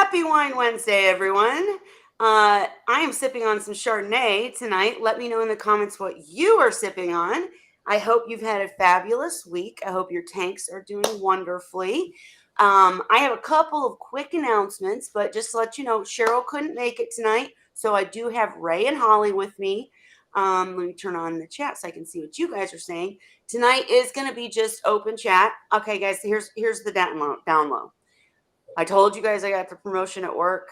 Happy Wine Wednesday, everyone. I am sipping on some Chardonnay tonight. Let me know in the comments what you are sipping on. I hope you've had a fabulous week. I hope your tanks are doing wonderfully. I have a couple of quick announcements, but just to let you know, Cheryl couldn't make it tonight, so I do have Ray and Holly with me. Let me turn on the chat so I can see what you guys are saying. Tonight is going to be just open chat. Okay, guys, here's the download. I told you guys I got the promotion at work.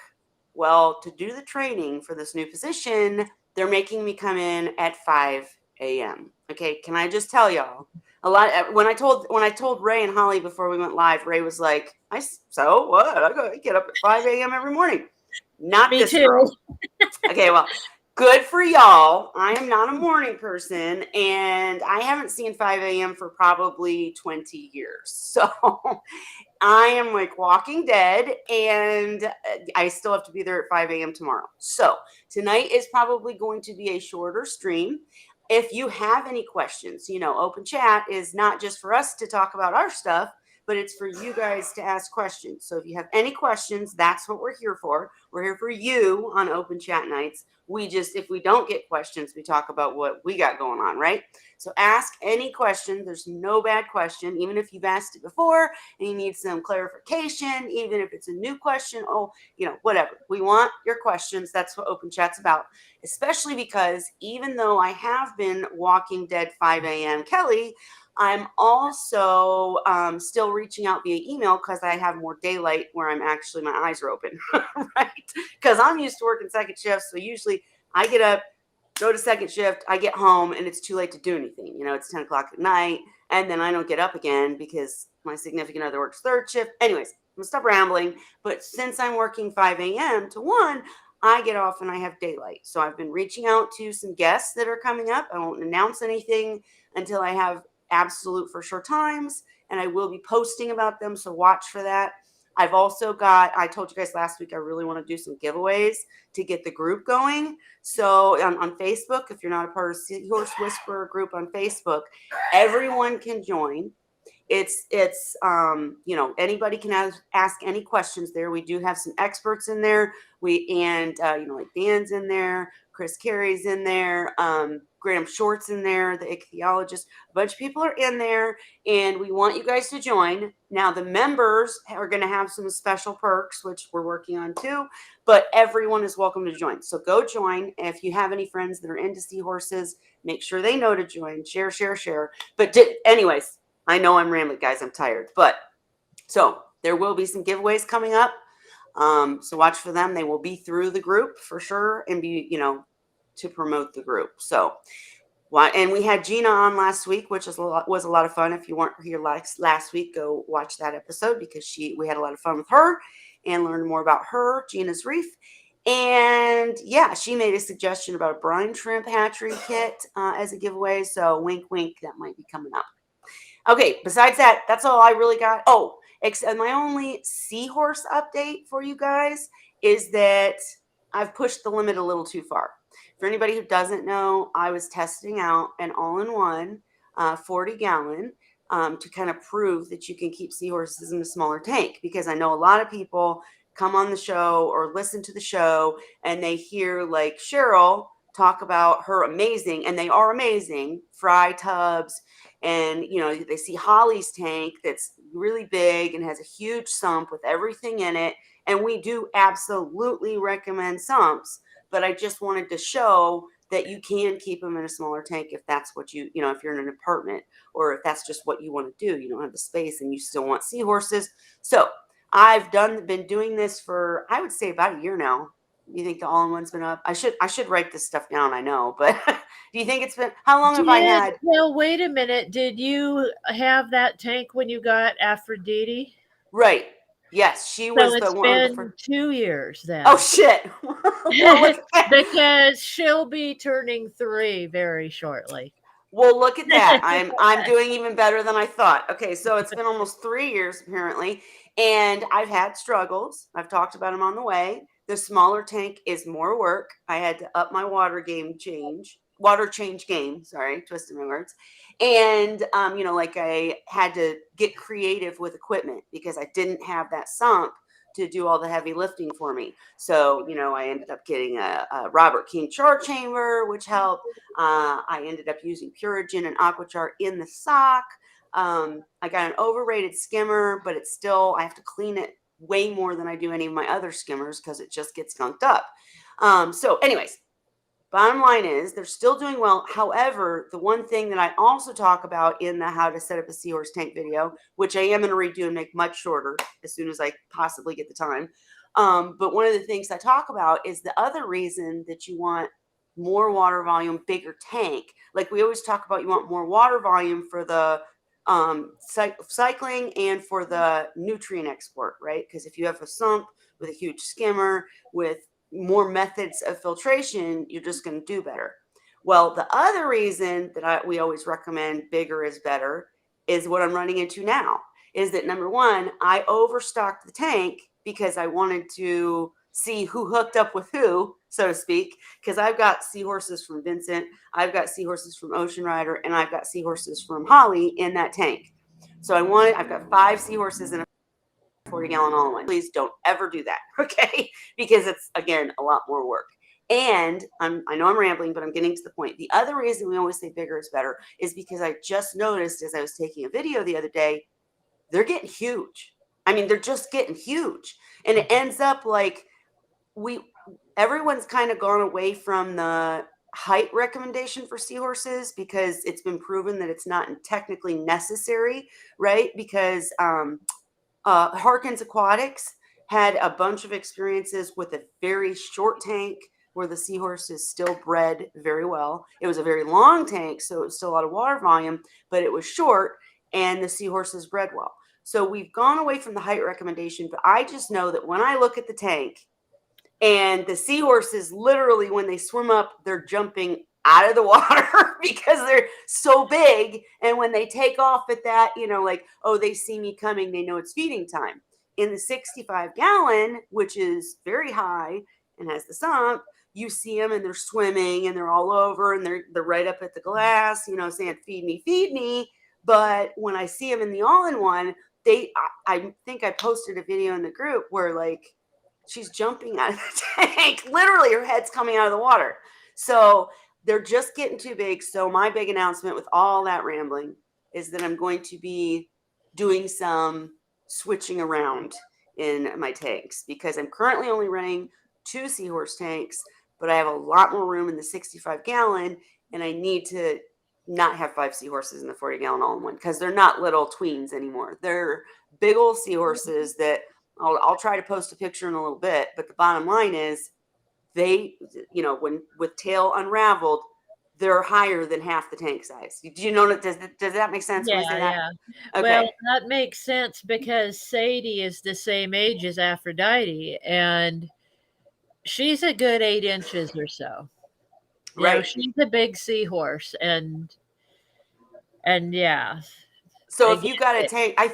Well, to do the training for this new position, they're making me come in at 5 a.m. Okay, can I just tell y'all? When I told Ray and Holly before we went live, Ray was like, so what? I gotta get up at 5 a.m. every morning. Not Me this too. girl. Okay, well, good for y'all. I am not a morning person, and I haven't seen 5 a.m. for probably 20 years. So I am like Walking Dead, and I still have to be there at 5 a.m. tomorrow. So tonight is probably going to be a shorter stream. If you have any questions, open chat is not just for us to talk about our stuff, but it's for you guys to ask questions. So if you have any questions, that's what we're here for. We're here for you on open chat nights. If we don't get questions, we talk about what we got going on, right? So ask any question. There's no bad question, even if you've asked it before and you need some clarification, even if it's a new question. Whatever. We want your questions. That's what open chat's about, especially because even though I have been Walking Dead 5 a.m. Kelly, I'm also still reaching out via email because I have more daylight where my eyes are open, right? Because I'm used to working second shifts. So usually I get up, go to second shift, I get home, and it's too late to do anything. It's 10 o'clock at night, and then I don't get up again because my significant other works third shift. Anyways, I'm going to stop rambling. But since I'm working 5 a.m. to 1, I get off and I have daylight. So I've been reaching out to some guests that are coming up. I won't announce anything until I have absolute for sure times, and I will be posting about them, so watch for that. I told you guys last week, I really want to do some giveaways to get the group going. So on Facebook, if you're not a part of Seahorse Whisperer group on Facebook, everyone can join. It's anybody can ask any questions there. We do have some experts in there. Like Dan's in there, Chris Carey's in there, Graham Short's in there, the ichthyologist. A bunch of people are in there, and we want you guys to join. Now, the members are going to have some special perks, which we're working on too, but everyone is welcome to join. So go join. If you have any friends that are into seahorses, make sure they know to join. Share. But anyways, I know I'm rambling, guys. I'm tired. But so there will be some giveaways coming up. So watch for them. They will be through the group for sure and be, to promote the group. So, and we had Gina on last week, which was a lot of fun. If you weren't here last week, go watch that episode because we had a lot of fun with her and learned more about her, Gina's Reef. And yeah, she made a suggestion about a brine shrimp hatchery kit as a giveaway. So wink, wink, that might be coming up. Okay, besides that, that's all I really got. Oh, my only Seahorse update for you guys is that I've pushed the limit a little too far. For anybody who doesn't know, I was testing out an all-in-one 40-gallon to kind of prove that you can keep seahorses in a smaller tank, because I know a lot of people come on the show or listen to the show and they hear like Cheryl talk about her amazing, and they are amazing, fry tubs. And, they see Holly's tank that's really big and has a huge sump with everything in it. And we do absolutely recommend sumps, but I just wanted to show that you can keep them in a smaller tank if that's what if you're in an apartment, or if that's just what you want to do. You don't have the space and you still want seahorses. So I've been doing this for, I would say, about a year now. You think the all-in-one's been up? I should write this stuff down. I know, but do you think it's been? How long have I had? Well, wait a minute. Did you have that tank when you got Aphrodite? Right. Yes, she So was the it's one of the been first. 2 years Oh then. shit! Well, look at that. Because she'll be turning 3 very shortly. Well, look at that. I'm doing even better than I thought. Okay, so it's been almost 3 years apparently, and I've had struggles. I've talked about them on the way. The smaller tank is more work. I had to up my water change game. Sorry, twisted my words. And like I had to get creative with equipment because I didn't have that sump to do all the heavy lifting for me. So, I ended up getting a Robert King char chamber, which helped. I ended up using Purigen and Aquachar in the sock. I got an overrated skimmer, but it's still, I have to clean it way more than I do any of my other skimmers because it just gets skunked up. So anyways, bottom line is they're still doing well. However, the one thing that I also talk about in the how to set up a Seahorse tank video, which I am going to redo and make much shorter as soon as I possibly get the time. But one of the things I talk about is the other reason that you want more water volume, bigger tank. Like we always talk about, you want more water volume for the cycling and for the nutrient export, right? Because if you have a sump with a huge skimmer with more methods of filtration, you're just going to do better. Well, the other reason that we always recommend bigger is better is what I'm running into now, is that number one, I overstocked the tank because I wanted to see who hooked up with who, so to speak, because I've got Seahorses from Vincent, I've got Seahorses from Ocean Rider, and I've got Seahorses from Holly in that tank. So I've got 5 Seahorses in a 40-gallon all-in-one. Please don't ever do that, okay? Because it's, again, a lot more work. And I know I'm rambling, but I'm getting to the point. The other reason we always say bigger is better is because I just noticed as I was taking a video the other day, they're getting huge. I mean, they're just getting huge. And it ends up like everyone's kind of gone away from the height recommendation for Seahorses because it's been proven that it's not technically necessary, right? Because Harkins Aquatics had a bunch of experiences with a very short tank where the Seahorses still bred very well. It was a very long tank, so it was still a lot of water volume, but it was short and the Seahorses bred well. So we've gone away from the height recommendation, but I just know that when I look at the tank and the Seahorses, literally when they swim up, they're jumping out of the water because they're so big. And when they take off at that, like, oh, they see me coming, they know it's feeding time. In the 65-gallon, which is very high and has the sump, you see them and they're swimming and they're all over and they're right up at the glass, saying, feed me. But when I see them in the all-in-one, I think I posted a video in the group where like she's jumping out of the tank. Literally, her head's coming out of the water. So they're just getting too big. So my big announcement with all that rambling is that I'm going to be doing some switching around in my tanks because I'm currently only running 2 Seahorse tanks, but I have a lot more room in the 65-gallon, and I need to not have 5 Seahorses in the 40-gallon all-in-one because they're not little tweens anymore. They're big old Seahorses that I'll try to post a picture in a little bit, but the bottom line is they, when with tail unraveled, they're higher than half the tank size. Do you know that? Does that make sense when I say that? Yeah. Okay. Well, that makes sense because Sadie is the same age as Aphrodite, and she's a good 8 inches or so. Right. She's a big seahorse, and yeah. So if you got a tank, I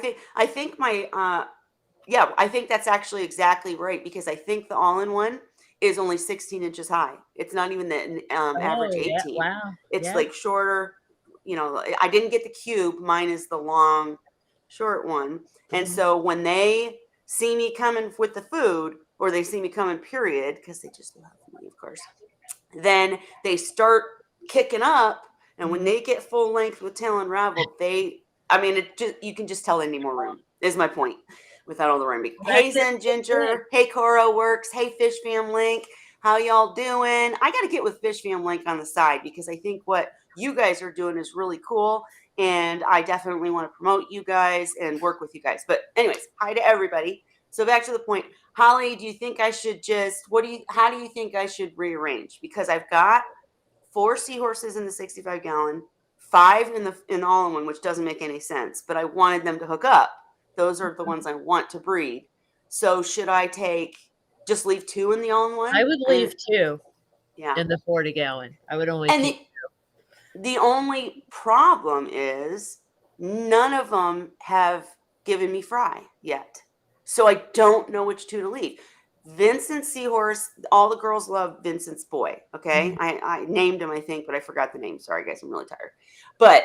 think my I think that's actually exactly right because I think the all-in-one is only 16 inches high. It's not even the average 18. Yeah, wow. It's like shorter. I didn't get the cube. Mine is the long, short one. And so when they see me coming with the food, or they see me coming, period, because they just love me, of course, then they start kicking up. And when they get full length with tail unraveled, you can just tell they need more room, is my point. Without all the rhyming. Hey, Zen Ginger. Hey, Coro Works. Hey, Fish Fam Link. How y'all doing? I got to get with Fish Fam Link on the side because I think what you guys are doing is really cool. And I definitely want to promote you guys and work with you guys. But anyways, hi to everybody. So back to the point. Holly, do you think I should how do you think I should rearrange? Because I've got 4 Seahorses in the 65-gallon, 5 in all-in-one, which doesn't make any sense. But I wanted them to hook up. Those are the ones I want to breed. So should I just leave 2 in the all-in-one? I would leave 2 in the 40-gallon. I would only keep 2. The only problem is none of them have given me fry yet. So I don't know which 2 to leave. Vincent Seahorse, all the girls love Vincent's boy, okay? I named him, I think, but I forgot the name. Sorry, guys, I'm really tired. But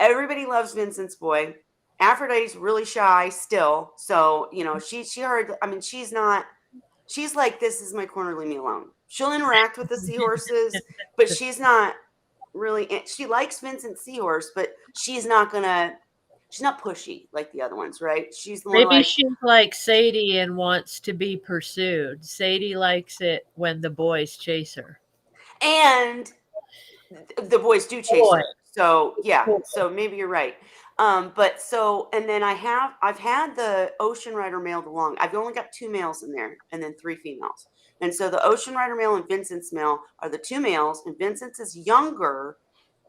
everybody loves Vincent's boy. Aphrodite's really shy still. So, you know, she heard, I mean, she's not, she's like, this is my corner, leave me alone. She'll interact with the seahorses, but she's not really, she likes Vincent Seahorse, but she's not pushy like the other ones, right? She's more Maybe like, she's like Sadie and wants to be pursued. Sadie likes it when the boys chase her. and the boys do chase Boy, her. So yeah, boy. so maybe you're right. But so and then I've had the Ocean Rider mailed along. I've only got 2 males in there and then 3 females. And so the Ocean Rider male and Vincent's male are the 2 males, and Vincent's is younger,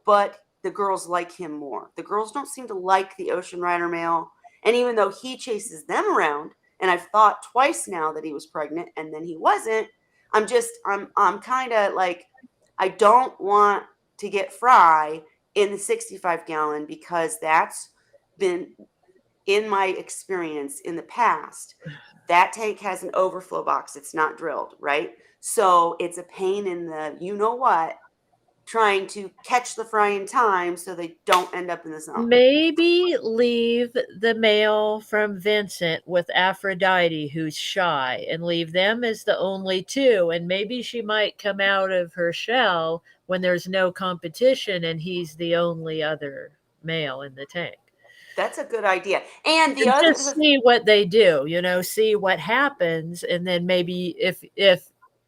but the girls like him more. The girls don't seem to like the Ocean Rider male, and even though he chases them around, and I've thought twice now that he was pregnant and then he wasn't, I'm kind of like, I don't want to get Fry in the 65 gallon because that's been in my experience in the past. That tank has an overflow box. It's not drilled, right? So it's a pain in the you know what trying to catch the fry in time so they don't end up in the zone. Maybe leave the male from Vincent with Aphrodite, who's shy, and leave them as the only 2. And maybe she might come out of her shell when there's no competition and he's the only other male in the tank. That's a good idea. And the And other, just see what they do, see what happens, and then maybe if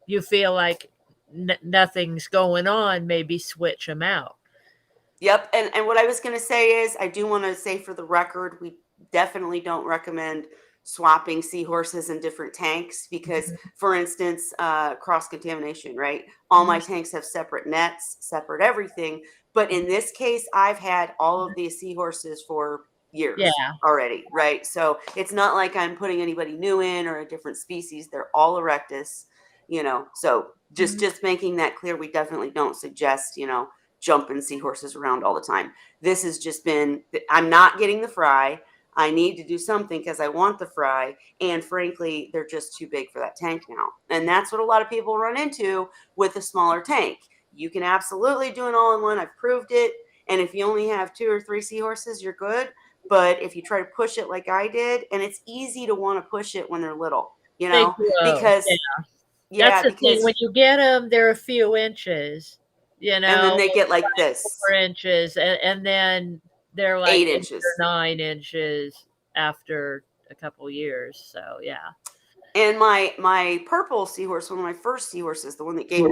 you feel like nothing's going on, maybe switch them out. yep. And what I was going to say is, I do want to say for the record, we definitely don't recommend swapping seahorses in different tanks because, for instance, cross contamination, right? All my tanks have separate nets, separate everything. But in this case, I've had all of these seahorses for years Yeah. already, right? So it's not like I'm putting anybody new in or a different species. They're all Erectus, So just making that clear, we definitely don't suggest, jumping seahorses around all the time. This has just been, I'm not getting the fry. I need to do something because I want the fry. And frankly, they're just too big for that tank now. And that's what a lot of people run into with a smaller tank. You can absolutely do an all-in-one. I've proved it. And if you only have 2 or 3 seahorses, you're good. But if you try to push it like I did, and it's easy to want to push it when they're little, They grow. because That's the thing. because When you get them, they're a few inches, and then they get maybe like like this, 4 inches, and then they're like 8 8 or inches. 9 inches after a couple years. So yeah. And my purple seahorse, one of my first seahorses, the one that gave me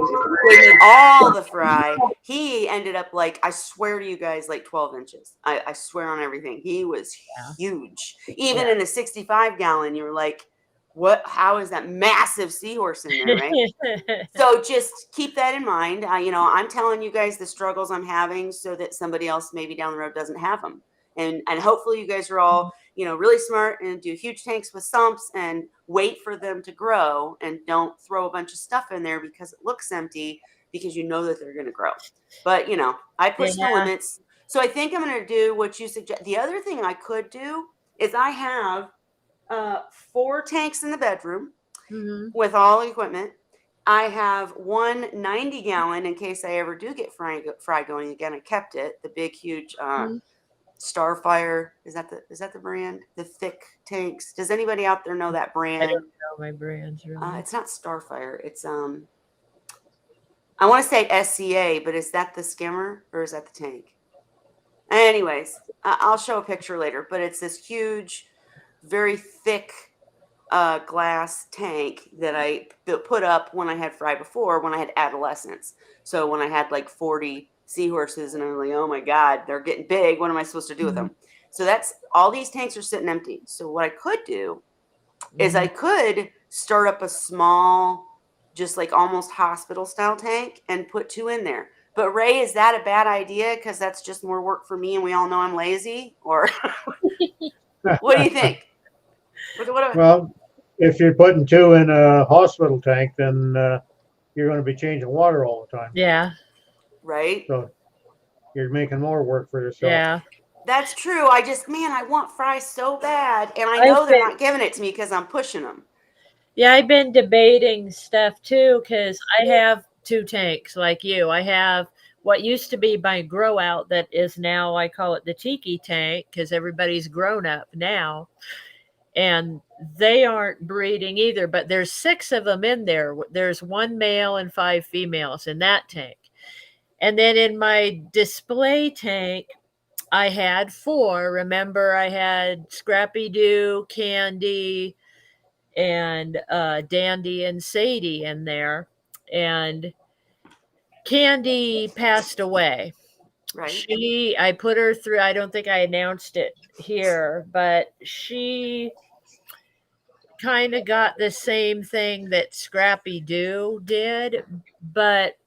all the fry, he ended up like, I swear to you guys, like 12 inches. I swear on everything. He was huge. Even in a 65 gallon, you were like, what? How is that massive seahorse in there, right? So just keep that in mind. I'm telling you guys the struggles I'm having so that somebody else maybe down the road doesn't have them. And hopefully you guys are all, really smart and do huge tanks with sumps and wait for them to grow and don't throw a bunch of stuff in there because it looks empty because you know that they're going to grow. But, I push the Yeah. limits. So I think I'm going to do what you suggest. The other thing I could do is I have 4 tanks in the bedroom with all equipment. I have one 90 gallon in case I ever do get fry going again. I kept it, the big, huge Starfire. Is that the brand? The thick tanks. Does anybody out there know that I brand? don't know my brands really. It's not Starfire. It's I want to say SCA, but is that the skimmer or is that the tank? Anyways, I'll show a picture later. But it's this huge, very thick glass tank that I put up when I had fry before, when I had adolescents. So when I had like 40 seahorses and I'm like, oh my God, they're getting big. What am I supposed to do with them? So that's all these tanks are sitting empty. So what I could do is I could start up a small, just like almost hospital style tank and put 2 in there. But Ray, is that a bad idea? Because that's just more work for me and we all know I'm lazy? Or what do you think? Well, if you're putting 2 in a hospital tank, then you're going to be changing water all the time. Yeah. Right. So you're making more work for yourself. Yeah. That's true. I want fries so bad. And I know they're not giving it to me because I'm pushing them. Yeah, I've been debating stuff too because I have 2 tanks like you. I have what used to be my grow out that is now, I call it the tiki tank because everybody's grown up now. And they aren't breeding either, but there's 6 of them in there. There's 1 male and 5 females in that tank. And then in my display tank, I had 4. Remember, I had Scrappy Doo, Candy, and Dandy and Sadie in there. And Candy passed away. Right. I put her through, I don't think I announced it here, but she kind of got the same thing that Scrappy Doo did, but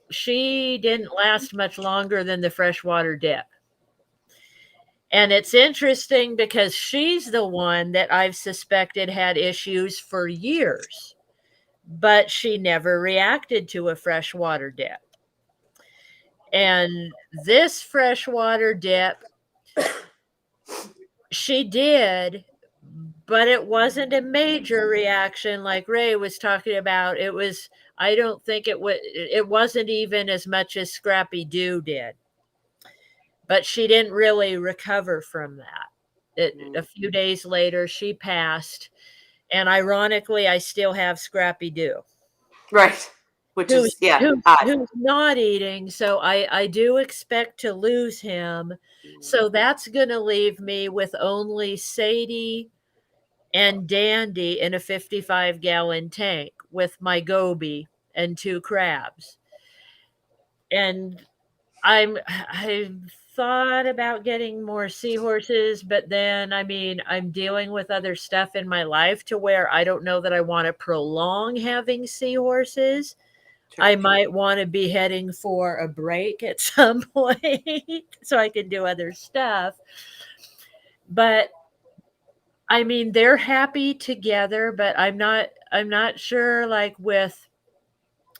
she didn't last much longer than the freshwater dip. And it's interesting because she's the one that I've suspected had issues for years, but she never reacted to a freshwater dip. And this freshwater dip, she did, but it wasn't a major reaction like Ray was talking about. It was, I don't think it wasn't even as much as Scrappy Doo did. But she didn't really recover from that. A few days later, she passed. And ironically, I still have Scrappy Doo. Right. Which is, who's not eating. So I do expect to lose him. So that's going to leave me with only Sadie and Dandy in a 55-gallon tank with my goby and 2 crabs. And I've thought about getting more seahorses, but then, I mean, I'm dealing with other stuff in my life to where I don't know that I want to prolong having seahorses. Sure. I might want to be heading for a break at some point so I can do other stuff. But I mean, they're happy together, but I'm not sure, like, with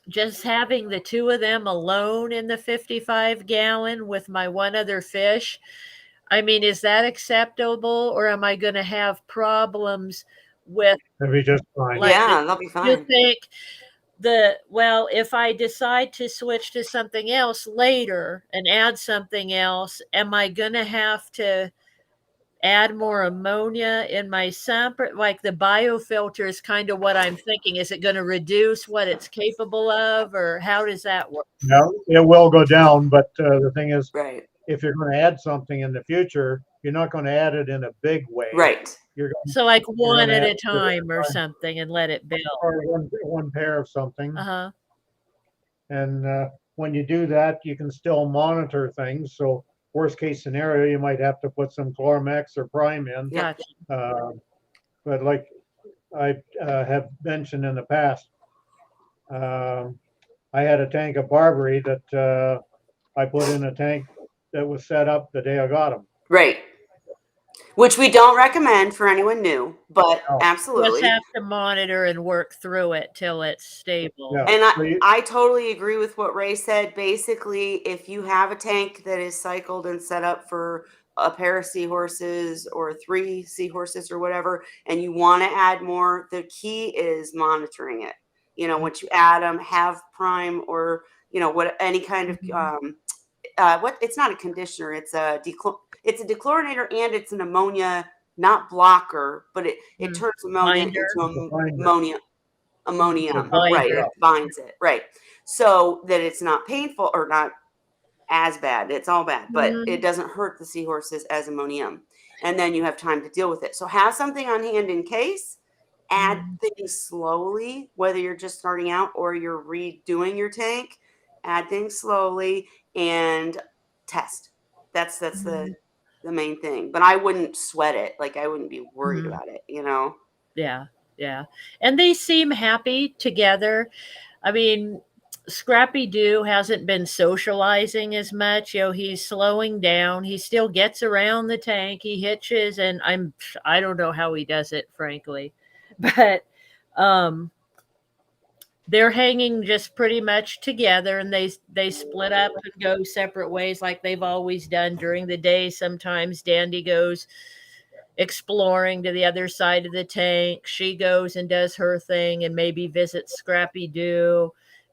just having the 2 of them alone in the 55-gallon with my 1 other fish. I mean, is that acceptable, or am I going to have problems with? That'll be just fine. Like, yeah, they'll be fine. You think if I decide to switch to something else later and add something else, am I going to have to add more ammonia in my sample? Like, the biofilter is kind of what I'm thinking. Is it going to reduce what it's capable of, or how does that work? No, it will go down, but the thing is, right, if you're going to add something in the future, you're not going to add it in a big way. Right. So like 1 at a time or something and let it build. Or one pair of something. Uh-huh. And when you do that, you can still monitor things. So worst case scenario, you might have to put some Chloramax or Prime in. Gotcha. But like I have mentioned in the past, I had a tank of Barbary that I put in a tank that was set up the day I got them. Right. Which we don't recommend for anyone new, but absolutely. Just have to monitor and work through it till it's stable. Yeah. And I totally agree with what Ray said. Basically, if you have a tank that is cycled and set up for a pair of seahorses or 3 seahorses or whatever, and you want to add more, the key is monitoring it. You know, once you add them, have Prime or, you know, what any kind of it's not a conditioner, it's a dechlorinator, and it's an ammonia, not blocker, but it turns ammonia into ammonium, right? It binds it, right? So that it's not painful or not as bad. It's all bad, but it doesn't hurt the seahorses as ammonium. And then you have time to deal with it. So have something on hand in case. Add things slowly, whether you're just starting out or you're redoing your tank. Add things slowly and test. That's the main thing. But I wouldn't sweat it. Like, I wouldn't be worried about it, you know? Yeah. Yeah. And they seem happy together. I mean, Scrappy Doo hasn't been socializing as much. You know, he's slowing down. He still gets around the tank. He hitches, and I don't know how he does it, frankly. But they're hanging just pretty much together, and they split up and go separate ways like they've always done during the day. Sometimes Dandy goes exploring to the other side of the tank. She goes and does her thing and maybe visits Scrappy Doo.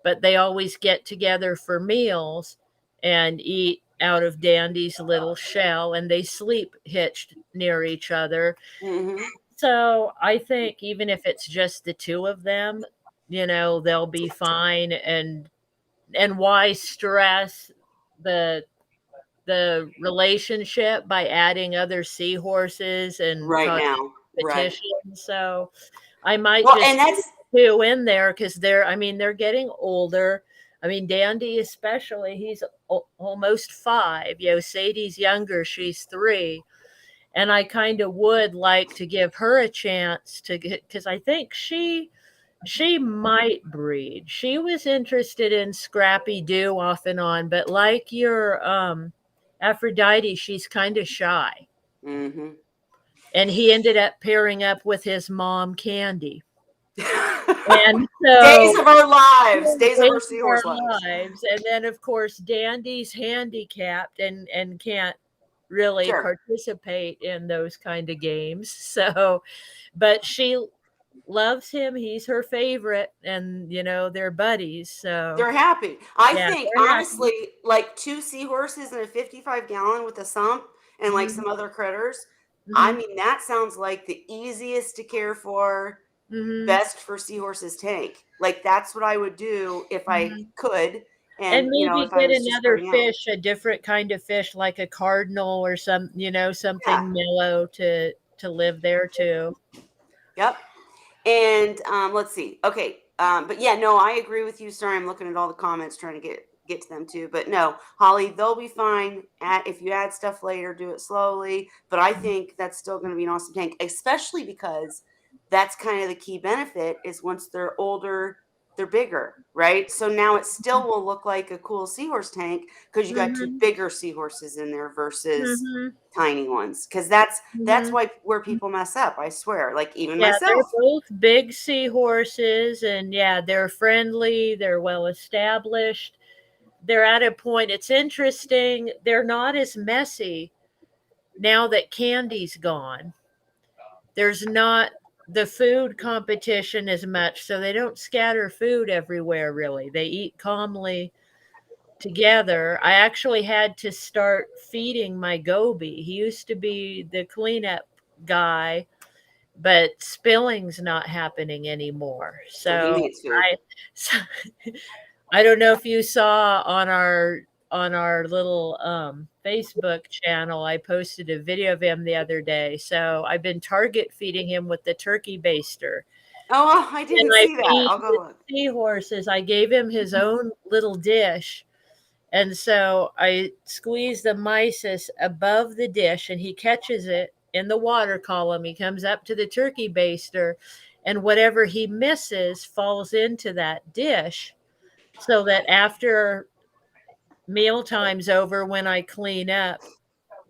but they always get together for meals and eat out of Dandy's little shell, and they sleep hitched near each other. Mm-hmm. So I think even if it's just the two of them, they'll be fine. And why stress the the relationship by adding other seahorses and Right causing now. Right. competition? So I might Well, just and that's put two in there because they're getting older. I mean, Dandy especially, he's almost 5. Sadie's younger, she's 3. And I kind of would like to give her a chance to get, because I think she might breed. She was interested in Scrappy Doo off and on, but like your Aphrodite, she's kind of shy. mm-hmm. And he ended up pairing up with his mom, Candy. And Days so of our lives, days of our days of our seahorse lives. lives. And then of course Dandy's handicapped and can't really Sure. participate in those kind of games. So but she loves him. He's her favorite, and they're buddies. So They're happy. I yeah, think they're happy. honestly, like 2 seahorses and a 55-gallon with a sump and like Hmm. some other critters. I Hmm. mean, that sounds like the easiest to care for, Hmm. best for seahorses tank. Like that's what I would do if I Hmm. could, And and maybe if I get was just another starting out. fish, a different kind of fish, like a cardinal or Yeah. something mellow to live there too. Yep. And let's see. Okay. But yeah, no, I agree with you. Sorry, I'm looking at all the comments trying to get to them too. But no, Holly, they'll be fine. If you add stuff later, do it slowly. But I think that's still going to be an awesome tank, especially because that's kind of the key benefit is once they're older, they're bigger, right? So now it still will look like a cool seahorse tank because you got 2 Hmm. bigger seahorses in there versus Hmm. tiny ones. Because that's Hmm. why where people mess up. I swear, like even Yeah, they're myself. both big seahorses, and yeah, they're friendly. They're well established. They're at a point. It's interesting. They're not as messy now that Candy's gone. There's not the food competition as much, so they don't scatter food everywhere really. They eat calmly together. I actually had to start feeding my Goby. He used to be the cleanup guy, but spilling's not happening anymore. So he So needs food. I so, I don't know if you saw on our little Facebook channel, I posted a video of him the other day. So I've been target feeding him with the turkey baster. Oh, I And didn't I see that. feed I'll go the look. seahorses. I gave him his own little dish. And so I squeeze the mysis above the dish and he catches it in the water column. He comes up to the turkey baster and whatever he misses falls into that dish so that after meal time's over, when I clean up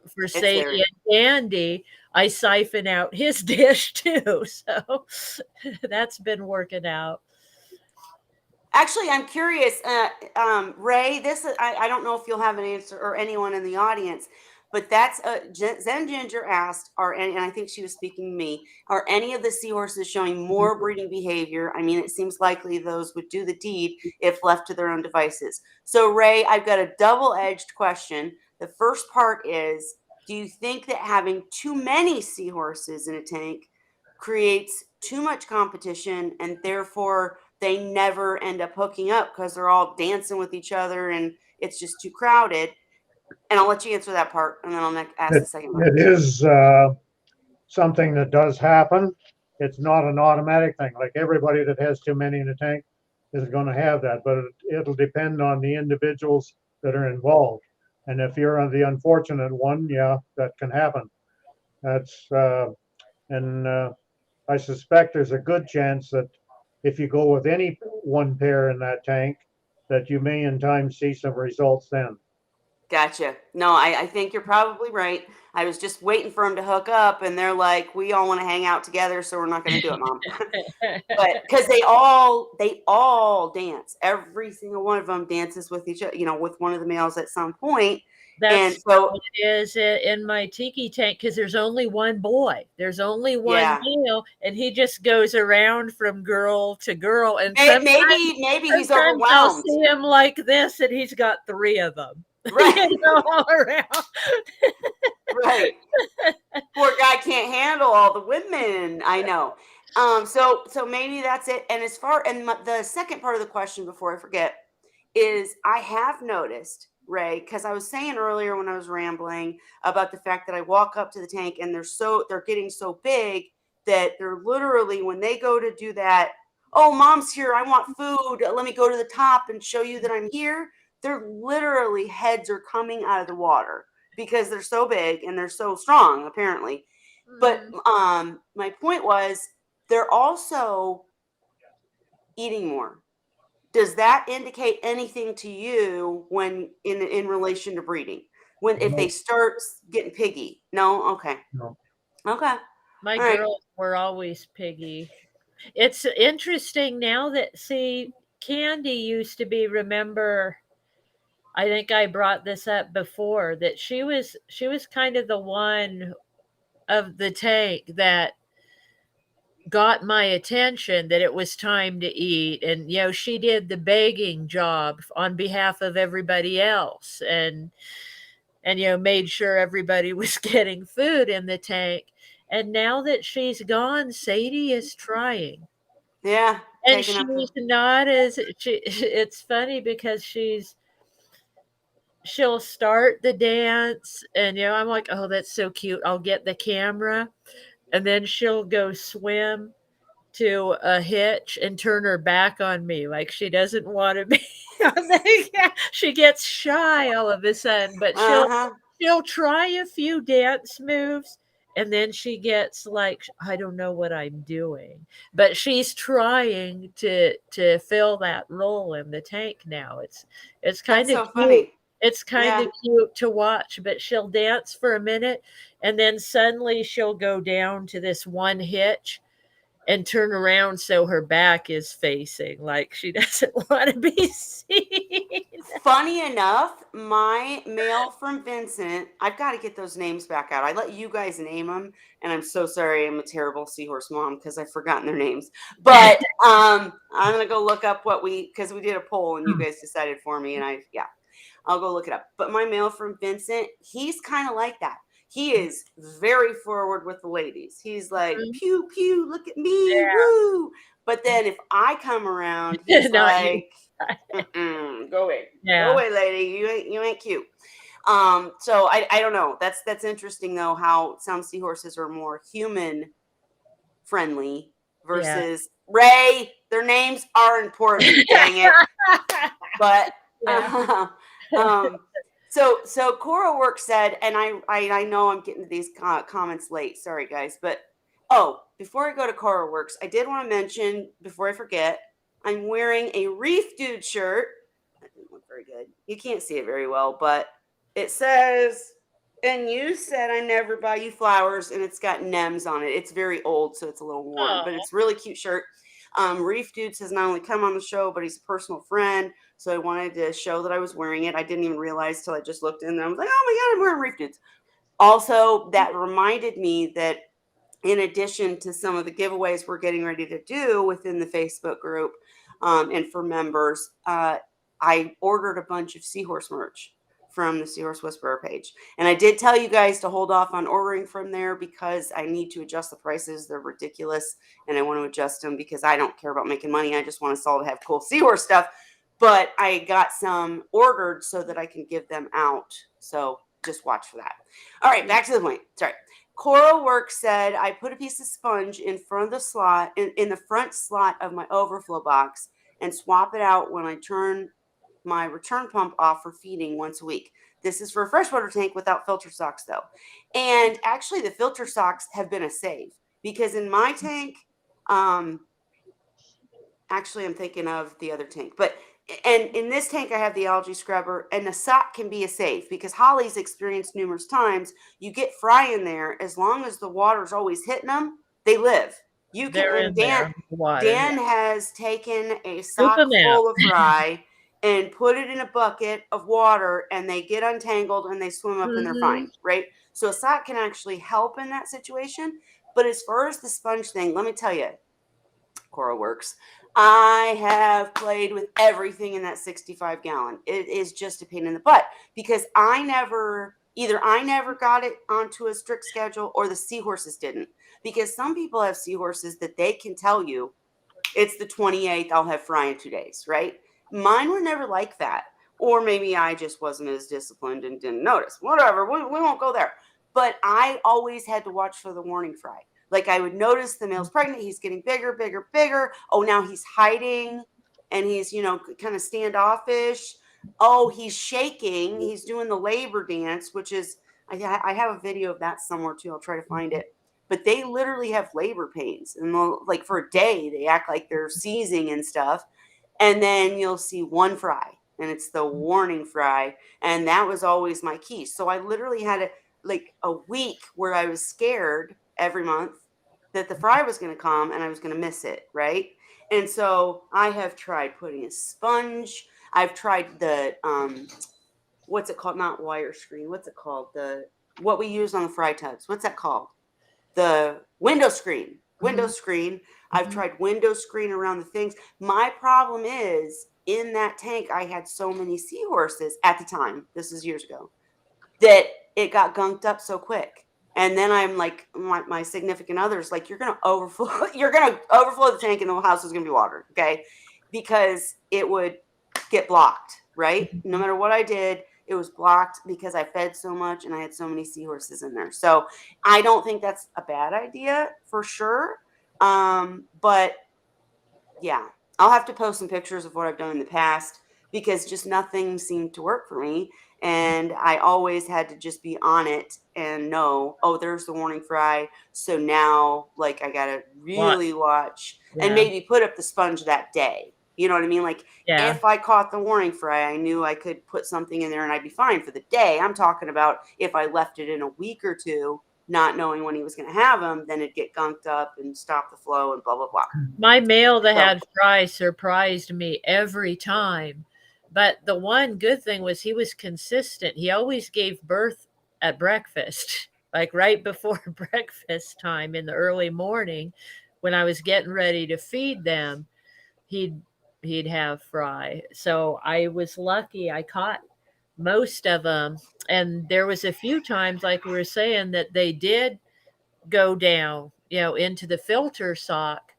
for It's Sadie there. and Andy, I siphon out his dish too. So that's been working out. Actually, I'm curious, Ray. I don't know if you'll have an answer or anyone in the audience, but that's Zen Ginger asked, and I think she was speaking to me. Are any of the seahorses showing more breeding behavior? I mean, it seems likely those would do the deed if left to their own devices. So, Ray, I've got a double-edged question. The first part is, do you think that having too many seahorses in a tank creates too much competition and therefore they never end up hooking up because they're all dancing with each other and it's just too crowded? And I'll let you answer that part and then I'll ask the second one. It is something that does happen. It's not an automatic thing. Like everybody that has too many in a tank is going to have that, but it'll depend on the individuals that are involved. And if you're the unfortunate one, yeah, that can happen. That's and I suspect there's a good chance that if you go with any one pair in that tank, that you may in time see some results then. Gotcha. No, I think you're probably right. I was just waiting for them to hook up, and they're like, "We all want to hang out together, so we're not going to do it, Mom." But because they all dance, every single one of them dances with each other, with one of the males at some point, and That's so how it is in my tiki tank because there's only one boy. There's only one yeah, male, and he just goes around from girl to girl. And maybe he's sometimes I'll overwhelmed, see him like this, and he's got three of them, right? all around. Right. Poor guy can't handle all the women. I know. So maybe that's it. And the second part of the question before I forget is I have noticed, Ray, because I was saying earlier when I was rambling about the fact that I walk up to the tank and they're getting so big that they're literally when they go to do that, oh, mom's here, I want food. Let me go to the top and show you that I'm here. They're literally heads are coming out of the water because they're so big and they're so strong, apparently. But Mm. my point was they're also eating more. Does that indicate anything to you when in relation to breeding? When if they No, start getting piggy? No? Okay. no. Okay. My All right. girls were always piggy. It's interesting now that see Candy used to be. Remember, I think I brought this up before that she was kind of the one of the tank that got my attention that it was time to eat, and she did the begging job on behalf of everybody else, and made sure everybody was getting food in the tank. And now that she's gone, Sadie is trying, Yeah. and Taking up the she's not as it's funny because she'll start the dance, and I'm like, oh, that's so cute, I'll get the camera, and then she'll go swim to a hitch and turn her back on me like she doesn't want to be on the, she gets shy all of a sudden, but uh-huh. she'll try a few dance moves, and then she gets like, I don't know what I'm doing, but she's trying to fill that role in the tank now. It's kind That's of so cute. funny. It's kind of Yeah. cute to watch, but she'll dance for a minute, and then suddenly she'll go down to this one hitch and turn around so her back is facing like she doesn't want to be seen. Funny enough, my mail from Vincent, I've got to get those names back out. I let you guys name them, and I'm so sorry I'm a terrible Seahorse mom because I've forgotten their names. But I'm gonna go look up because we did a poll and you guys decided for me, and I'll go look it up. But my mail from Vincent, he's kind of like that. He is very forward with the ladies. He's like, pew, pew, look at me, woo. But then if I come around, he's Not you. like, go away. Go Yeah. away, lady. You ain't cute. So I don't know. That's interesting though, how some seahorses are more human friendly Yeah. versus Ray. Their names are important, dang it. But Yeah. um, so Cora Work said, and I know I'm getting to these comments late. Sorry guys, but before I go to Cora Works, I did want to mention before I forget, I'm wearing a Reef Dude shirt. That didn't look very good. You can't see it very well, but it says, "And you said I never buy you flowers," and it's got Nems on it. It's very old, so it's a little worn, but Oh. it's a really cute shirt. Reef Dudes has not only come on the show, but he's a personal friend. So I wanted to show that I was wearing it. I didn't even realize till I just looked in there. I was like, oh my God, I'm wearing Reef Dudes. Also, that reminded me that in addition to some of the giveaways we're getting ready to do within the Facebook group and for members, I ordered a bunch of Seahorse merch from the Seahorse Whisperer page. And I did tell you guys to hold off on ordering from there because I need to adjust the prices. They're ridiculous. And I want to adjust them because I don't care about making money. I just want us all to have cool Seahorse stuff. But I got some ordered so that I can give them out. So just watch for that. All right, back to the point. Sorry. Coral Work said, I put a piece of sponge in front of the slot, in the front slot of my overflow box and swap it out when I turn my return pump off for feeding once a week. This is for a freshwater tank without filter socks, though. And actually, the filter socks have been a save because in my tank, actually, I'm thinking of the other tank, but and in this tank, I have the algae scrubber, and the sock can be a safe because Holly's experienced numerous times. You get fry in there, as long as the water's always hitting them, they live. You can, They're and in there in the water. Dan has taken a Scoop sock them out. full of fry and put it in a bucket of water, and they get untangled and they swim up and they're fine, right? So a sock can actually help in that situation. But as far as the sponge thing, let me tell you, Coral Works, I have played with everything in that 65 gallon. It is just a pain in the butt because I never got it onto a strict schedule, or the Seahorses didn't. Because some people have Seahorses that they can tell you it's the 28th, I'll have fry in 2 days, right? Mine were never like that. Or maybe I just wasn't as disciplined and didn't notice. Whatever, we won't go there. But I always had to watch for the warning fry. Like I would notice the male's pregnant, he's getting bigger, bigger, bigger. Oh, now he's hiding and he's, kind of standoffish. Oh, he's shaking. He's doing the labor dance, which is, I have a video of that somewhere too. I'll try to find it. But they literally have labor pains, and like for a day they act like they're seizing and stuff. And then you'll see one fry, and it's the warning fry, and that was always my key. So I literally had a week where I was scared every month that the fry was going to come and I was going to miss it, right? And so I have tried putting a sponge. I've tried the what's it called? Not wire screen. What's it called? What we use on the fry tubs. What's that called? The window screen. I've tried window screen around the things. My problem is, in that tank, I had so many Seahorses at the time, this is years ago, that it got gunked up so quick. And then I'm like, my significant other's like, you're gonna overflow the tank and the house is gonna be watered, okay? Because it would get blocked, right? No matter what I did, it was blocked because I fed so much and I had so many Seahorses in there. So I don't think that's a bad idea for sure. But yeah, I'll have to post some pictures of what I've done in the past because just nothing seemed to work for me. And I always had to just be on it and know, oh, there's the warning fry. So now, like, I got to really watch and maybe put up the sponge that day. You know what I mean? Like, if I caught the warning fry, I knew I could put something in there and I'd be fine for the day. I'm talking about if I left it in a week or two, not knowing when he was going to have them, then it'd get gunked up and stop the flow and blah, blah, blah. My male that had fry surprised me every time. But the one good thing was he was consistent. He always gave birth at breakfast, like right before breakfast time in the early morning when I was getting ready to feed them. He'd have fry. So I was lucky. I caught most of them, and there was a few times, like we were saying, that they did go down, into the filter sock.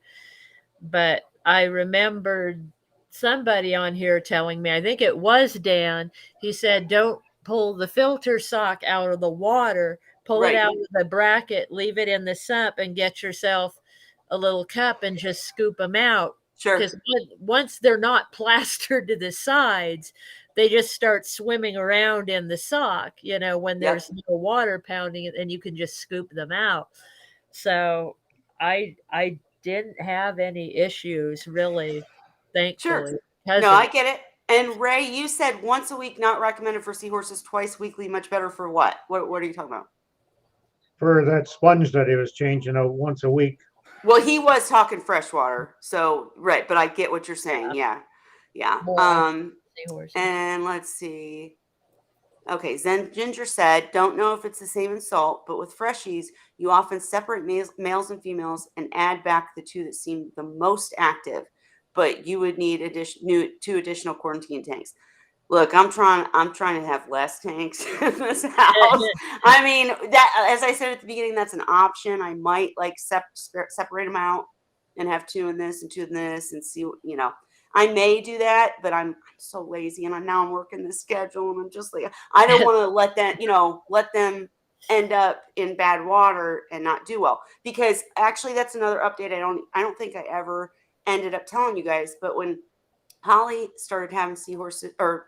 But I remembered somebody on here telling me, I think it was Dan, he said, don't pull the filter sock out of the water, pull it out of the bracket, leave it in the sump, and get yourself a little cup and just scoop them out. Sure. Because once they're not plastered to the sides, they just start swimming around in the sock, when there's no water pounding it, and you can just scoop them out. So I didn't have any issues really, thankfully. Sure. No, I get it. And Ray, you said once a week, not recommended for Seahorses, twice weekly, much better for what? What are you talking about? For that sponge that he was changing out once a week. Well, he was talking freshwater, so right, but I get what you're saying. Yeah. And let's see. Okay, Zen Ginger said, don't know if it's the same in salt, but with freshies, you often separate males and females and add back the two that seem the most active, but you would need two additional quarantine tanks. Look, I'm trying to have less tanks in this house. I mean, that, as I said at the beginning, that's an option. I might like separate them out and have two in this and two in this and see, I may do that, but I'm so lazy, and I'm working this schedule, and I'm just like, I don't want to let them end up in bad water and not do well. Because actually, that's another update. I don't think I ever ended up telling you guys, but when Holly started having Seahorses, or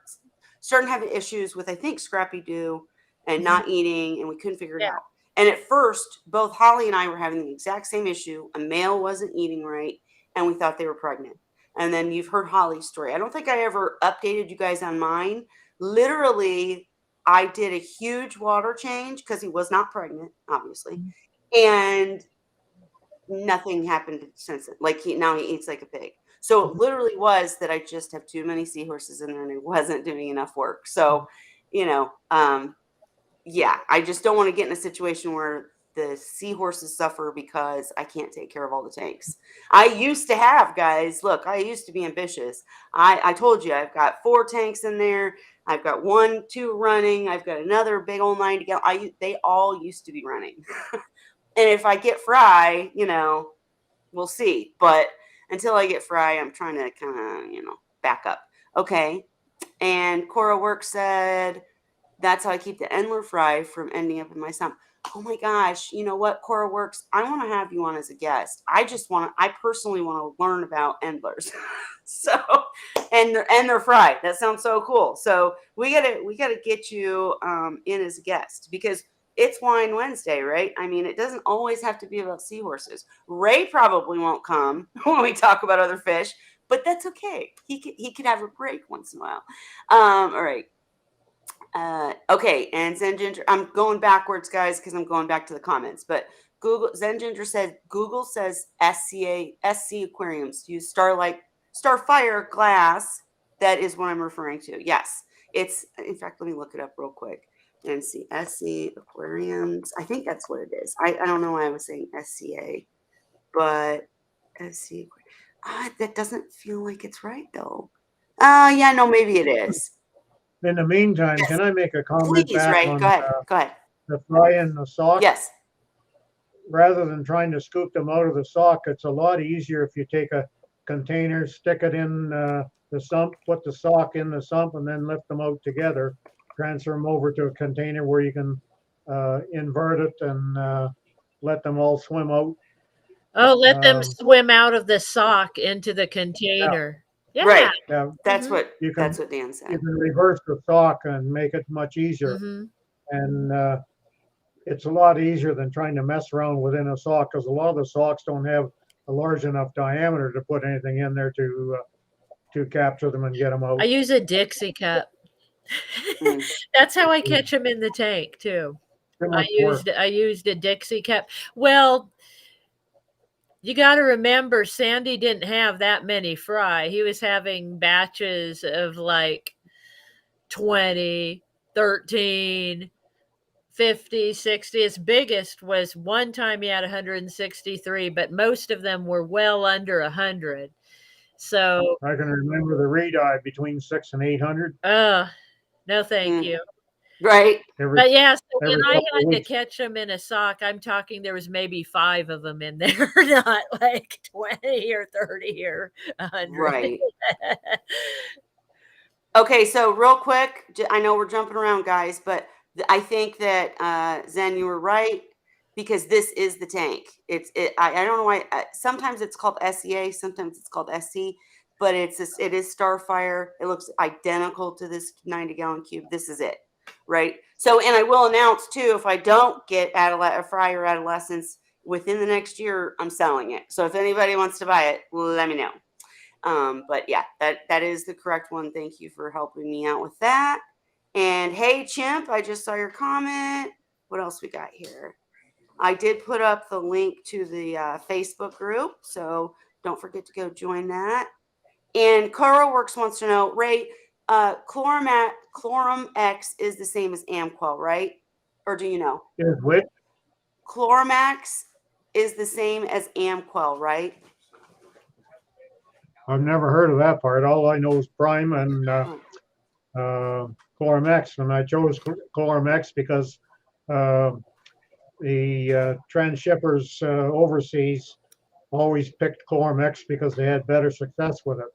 started having issues with, I think, Scrappy Doo and not eating, and we couldn't figure it out. And at first, both Holly and I were having the exact same issue. A male wasn't eating right, and we thought they were pregnant. And then you've heard Holly's story. I don't think I ever updated you guys on mine. Literally, I did a huge water change because he was not pregnant, obviously. And nothing happened since it. Like now he eats like a pig. So it literally was that I just have too many seahorses in there and it wasn't doing enough work. So, yeah, I just don't want to get in a situation where the seahorses suffer because I can't take care of all the tanks. I used to have, guys, look, I used to be ambitious. I told you I've got 4 tanks in there. I've got 1, 2 running. I've got another big old 90 gallon. They all used to be running. And if I get Fry, we'll see. But until I get Fry, I'm trying to kind of, back up. Okay. And Cora Work said, that's how I keep the Endler Fry from ending up in my sump. Oh my gosh. You know what, Cora Works? I want to have you on as a guest. I personally want to learn about Endlers. So, and they're fried. That sounds so cool. So we gotta get you in as a guest because it's Wine Wednesday, right? I mean, it doesn't always have to be about seahorses. Ray probably won't come when we talk about other fish, but that's okay. He could have a break once in a while. All right. Okay, and Zen Ginger, I'm going backwards, guys, because I'm going back to the comments. But Zen Ginger said Google says SC aquariums use Starfire glass. That is what I'm referring to. Yes, it's. In fact, let me look it up real quick and see SC aquariums. I think that's what it is. I don't know why I was saying SCA, but SC. That doesn't feel like it's right though. Yeah, no, maybe it is. In the meantime, Yes. can I make a comment Please, back Ray. on Go ahead. the fry in the sock? Yes. Rather than trying to scoop them out of the sock, it's a lot easier if you take a container, stick it in the sump, put the sock in the sump, and then lift them out together. Transfer them over to a container where you can invert it and let them all swim out. Oh, let them swim out of the sock into the container. Yeah. Right. Yeah, That's what you can, that's what Dan said. you can reverse the sock and make it much easier. Mhm. And it's a lot easier than trying to mess around within a sock because a lot of the socks don't have a large enough diameter to put anything in there to capture them and get them out. I use a Dixie cup. That's how I catch them in the tank too. Too much work. I used a Dixie cup. Well, you got to remember Sandy didn't have that many fry. He was having batches of like 20, 13, 50, 60. His biggest was one time he had 163, but most of them were well under 100. So, I can remember the eye between 600 and 800. no, thank you. Right. But yeah, so when every I couple of had to weeks. catch them in a sock, I'm talking there was maybe 5 of them in there, not like 20 or 30 or 100. Right. Okay, so real quick, I know we're jumping around, guys, but I think that Zen, you were right because this is the tank. I don't know why. Sometimes it's called SEA, sometimes it's called SC, but it is Starfire. It looks identical to this 90-gallon cube. This is it, right? So, and I will announce too, if I don't get a Fry or Adolescence within the next year, I'm selling it. So if anybody wants to buy it, let me know. But yeah, that is the correct one. Thank you for helping me out with that. And hey, Chimp, I just saw your comment. What else we got here? I did put up the link to the Facebook group, so don't forget to go join that. And Cora Works wants to know, Ray, Chlorum X is the same as Amquel, right? Or do you know? Is which? Chloramax is the same as Amquel, right? I've never heard of that part. All I know is Prime and Chloramex, and I chose Chloramex because the transshippers overseas always picked Chloramex because they had better success with it.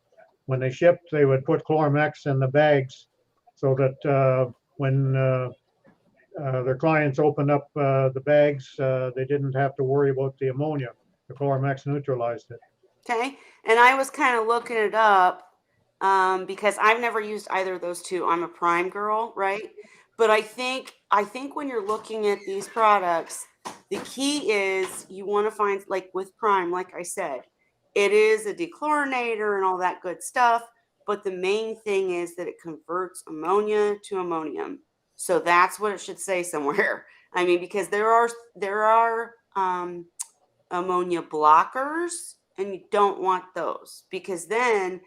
When they shipped, they would put Chloramex in the bags so that when their clients opened up the bags, they didn't have to worry about the ammonia. The Chloramex neutralized it. Okay. And I was kind of looking it up because I've never used either of those two. I'm a Prime girl, right? But I think when you're looking at these products, the key is you want to find, like with Prime, like I said, it is a dechlorinator and all that good stuff. But the main thing is that it converts ammonia to ammonium. So that's what it should say somewhere. I mean, because there are ammonia blockers, and you don't want those, because then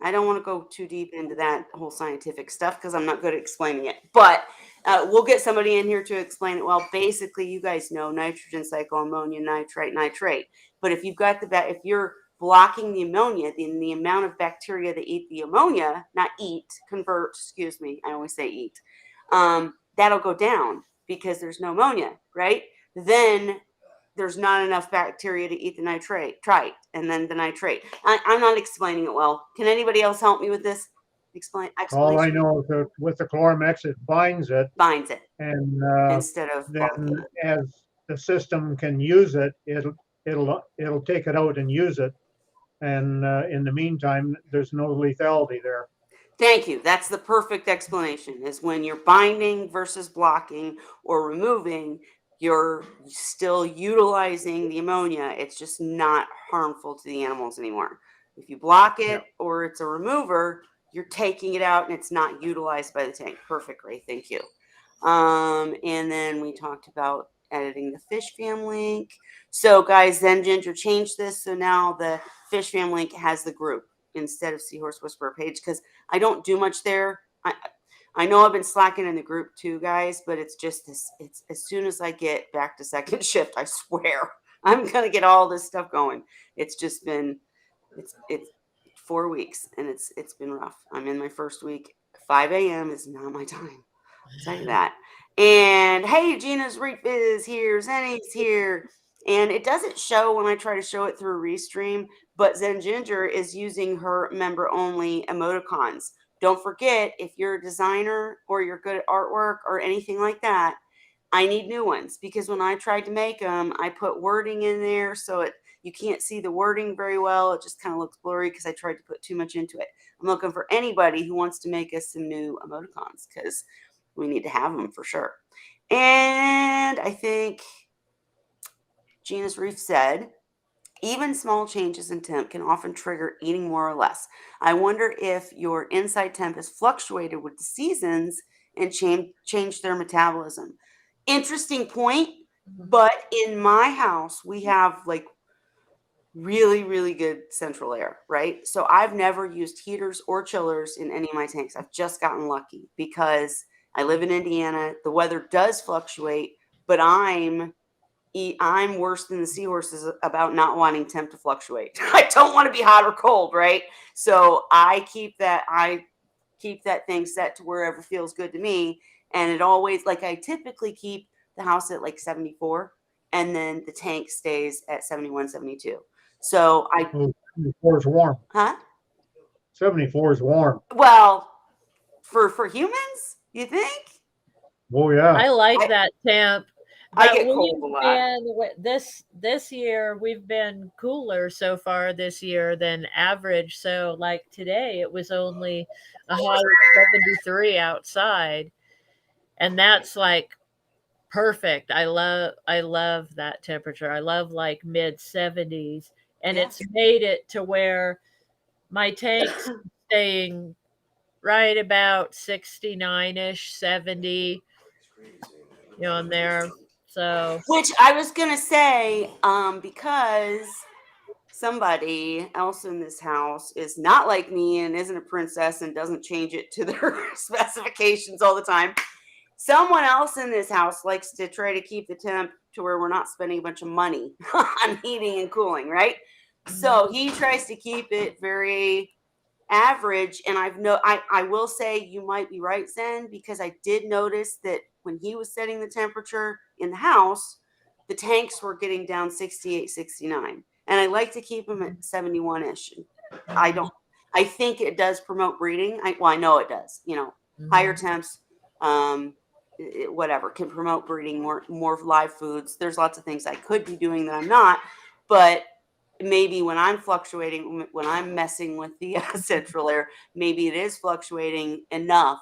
I don't want to go too deep into that whole scientific stuff because I'm not good at explaining it. But we'll get somebody in here to explain it. Well, basically, you guys know nitrogen cycle, ammonia, nitrite, nitrate. But if you've got if you're blocking the ammonia, then the amount of bacteria that eat the ammonia, not eat, convert, excuse me, I always say eat, that'll go down because there's no ammonia, right? Then there's not enough bacteria to eat the nitrate, and then the nitrate. I'm not explaining it well. Can anybody else help me with this? All I Explanation? know is that with the Chlormex, it binds it, Binds it and instead of blocking then it. as the system can use it, it'll take it out and use it. And in the meantime, there's no lethality there. Thank you. That's the perfect explanation, is when you're binding versus blocking or removing, you're still utilizing the ammonia. It's just not harmful to the animals anymore. If you block it or it's a remover, you're taking it out and it's not utilized by the tank. Perfect, Ray. Thank you. And then we talked about editing the fish fam link. So guys, then Ginger changed this. So now the fish fam link has the group instead of Seahorse Whisperer page, because I don't do much there. I know I've been slacking in the group too, guys, but it's just this. It's as soon as I get back to second shift, I swear I'm gonna get all this stuff going. It's just been it's 4 weeks and it's been rough. I'm in my first week. 5 a.m. is not my time. I'll tell you that. And hey, Gina's Reef is here. Zenny's here. And it doesn't show when I try to show it through Restream, but Zen Ginger is using her member only emoticons. Don't forget, if you're a designer or you're good at artwork or anything like that, I need new ones, because when I tried to make them, I put wording in there so you can't see the wording very well. It just kind of looks blurry because I tried to put too much into it. I'm looking for anybody who wants to make us some new emoticons, because we need to have them for sure. And I think Gina's Reef said, even small changes in temp can often trigger eating more or less. I wonder if your inside temp has fluctuated with the seasons and changed their metabolism. Interesting point. But in my house, we have like really, really good central air, right? So I've never used heaters or chillers in any of my tanks. I've just gotten lucky because I live in Indiana. The weather does fluctuate, but I'm worse than the Seahorses about not wanting temp to fluctuate. I don't want to be hot or cold, right? So I keep that thing set to wherever feels good to me. And it always, like, I typically keep the house at like 74, and then the tank stays at 71, 72. So 74 is warm. Huh? 74 is warm. Well, for humans, you think? Oh yeah. I like that temp. I But get cold a lot. This year we've been cooler so far this year than average. So like today it was only a high of 73 outside, and that's like perfect. I love that temperature. I love like mid 70s, and Yeah. it's made it to where my tank's staying right about 69ish, 70, in there. So Which I was gonna say, because somebody else in this house is not like me and isn't a princess and doesn't change it to their specifications all the time. Someone else in this house likes to try to keep the temp to where we're not spending a bunch of money on heating and cooling, right? So he tries to keep it very average. And I will say you might be right, Zen, because I did notice that when he was setting the temperature in the house, the tanks were getting down 68, 69. And I like to keep them at 71-ish. I think it does promote breeding. I know it does. Higher temps, whatever, can promote breeding, more live foods. There's lots of things I could be doing that I'm not, but maybe when I'm fluctuating, when I'm messing with the central air, maybe it is fluctuating enough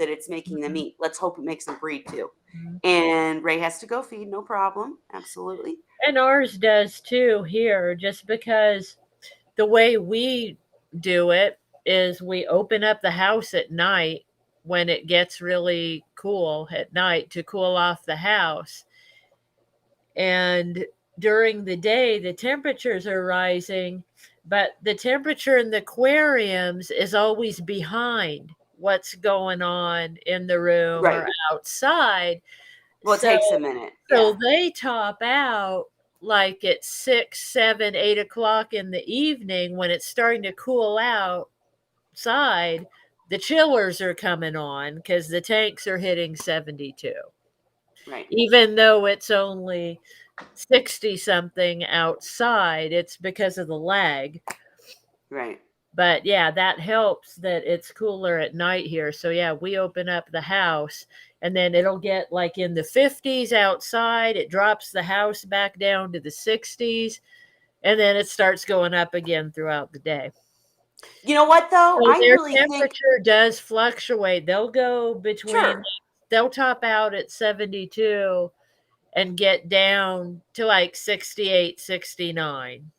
that it's making them Mhm. eat. Let's hope it makes them breed too. Mhm. And Ray has to go feed, no problem. Absolutely. And ours does too here, just because the way we do it is we open up the house at night when it gets really cool at night to cool off the house. And during the day, the temperatures are rising, but the temperature in the aquariums is always behind what's going on in the room or Right. outside. Well, it So takes a minute. so Yeah. they top out like at 6, 7, 8 o'clock in the evening when it's starting to cool outside. The chillers are coming on because the tanks are hitting 72, Right. even though it's only 60 something outside. It's because of the lag. Right. But yeah, that helps that it's cooler at night here. So yeah, we open up the house and then it'll get like in the 50s outside. It drops the house back down to the 60s and then it starts going up again throughout the day. You know what though? So I their really think temperature does fluctuate. They'll go between, sure. they'll top out at 72 and get down to like 68, 69.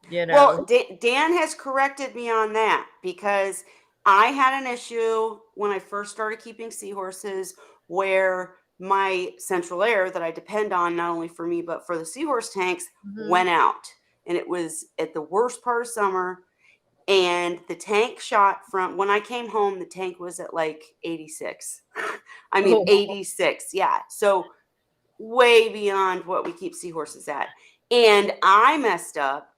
You know. Well, Dan has corrected me on that because I had an issue when I first started keeping seahorses where my central air that I depend on not only for me but for the seahorse tanks Mhm. went out. And it was at the worst part of summer. And the tank shot from when I came home, the tank was at like 86. I mean, Oh, 86. Yeah. So way beyond what we keep seahorses at. And I messed up.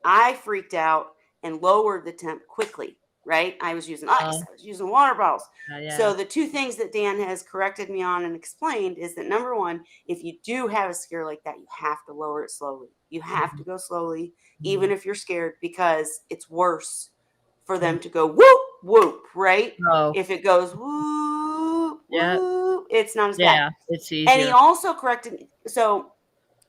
I freaked out and lowered the temp quickly, right? I was using ice, I was using water bottles. yeah. So the two things that Dan has corrected me on and explained is that number one, if you do have a scare like that, you have to lower it slowly. You have to go slowly, even Mhm. if you're scared, because it's worse for Mhm. them to go whoop, whoop, right? Oh, If it goes whoop, yeah. whoop, it's not as bad. Yeah, it's And he easier. also corrected me. So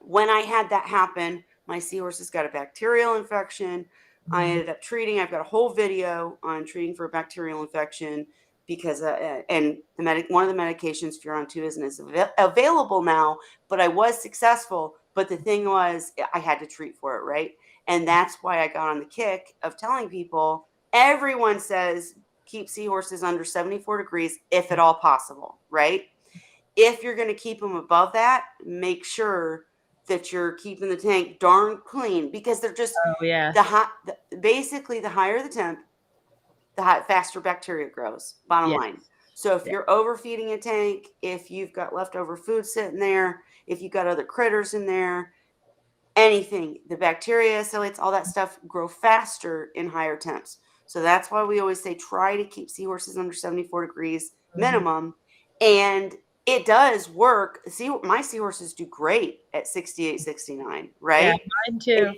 when I had that happen, my seahorses got a bacterial infection. I Mhm. ended up treating. I've got a whole video on treating for a bacterial infection because, and one of the medications Furon 2 isn't as available now, but I was successful. But the thing was, I had to treat for it, right? And that's why I got on the kick of telling people. Everyone says keep seahorses under 74 degrees if at all possible, right? If you're going to keep them above that, make sure that you're keeping the tank darn clean because they're just Oh, yeah. basically the higher the temp, the faster bacteria grows. Bottom line. Yes. So if Yeah. you're overfeeding a tank, if you've got leftover food sitting there, if you've got other critters in there, anything, the bacteria, silicates, all that stuff grow faster in higher temps. So that's why we always say try to keep seahorses under 74 degrees Mhm. minimum. And it does work. See, my seahorses do great at 68, 69, Yeah, right? mine too.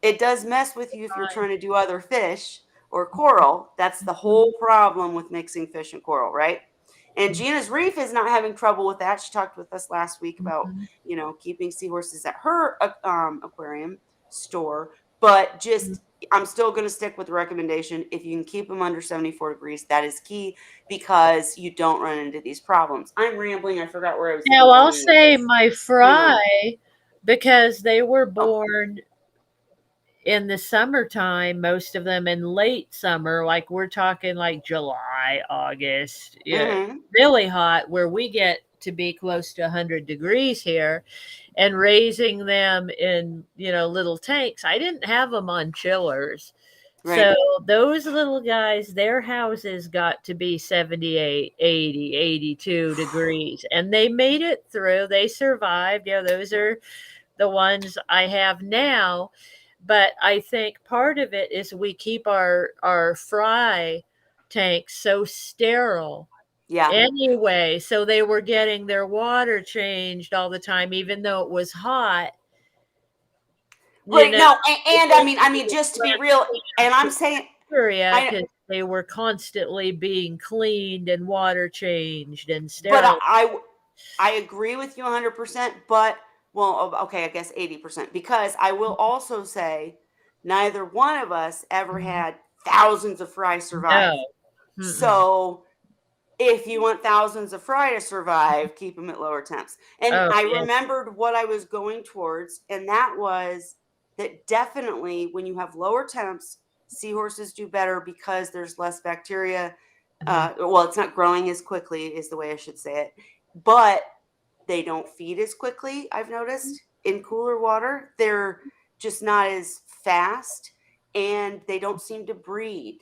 It does mess with you if you're Mine. trying to do other fish or coral. That's the whole Mhm. problem with mixing fish and coral, right? And Mhm. Gina's Reef is not having trouble with that. She talked with us last week about Mhm. keeping seahorses at her aquarium store. But Mhm. just, I'm still going to stick with the recommendation. If you can keep them under 74 degrees, that is key because you don't run into these problems. I'm rambling. I forgot where I was even Now I'll going with say this. my Hang on. fry, because they were Oh, born in the summertime, most of them in late summer, like we're talking like July, August, yeah, mm-hmm. really hot, where we get to be close to 100 degrees here, and raising them in, little tanks. I didn't have them on chillers. Right. So those little guys, their houses got to be 78, 80, 82 degrees, and they made it through. They survived. Those are the ones I have now. But I think part of it is we keep our fry tanks so sterile Yeah. anyway. So they were getting their water changed all the time, even though it was hot. You Right. know, No. they And I mean, basically just to be left real, and for I'm saying, bacteria I, because they were constantly being cleaned and water changed and but sterile. I agree with you 100%, but well, okay, I guess 80% because I will also say neither one of us ever Mhm. had thousands of fry survive. No. Mm-mm. So if you want thousands of fry to survive, keep them at lower temps. And Oh, I yeah. remembered what I was going towards, and that was that definitely when you have lower temps, seahorses do better because there's less bacteria. Well, it's not growing as quickly, is the way I should say it, but they don't feed as quickly. I've noticed in cooler water, they're just not as fast, and they don't seem to breed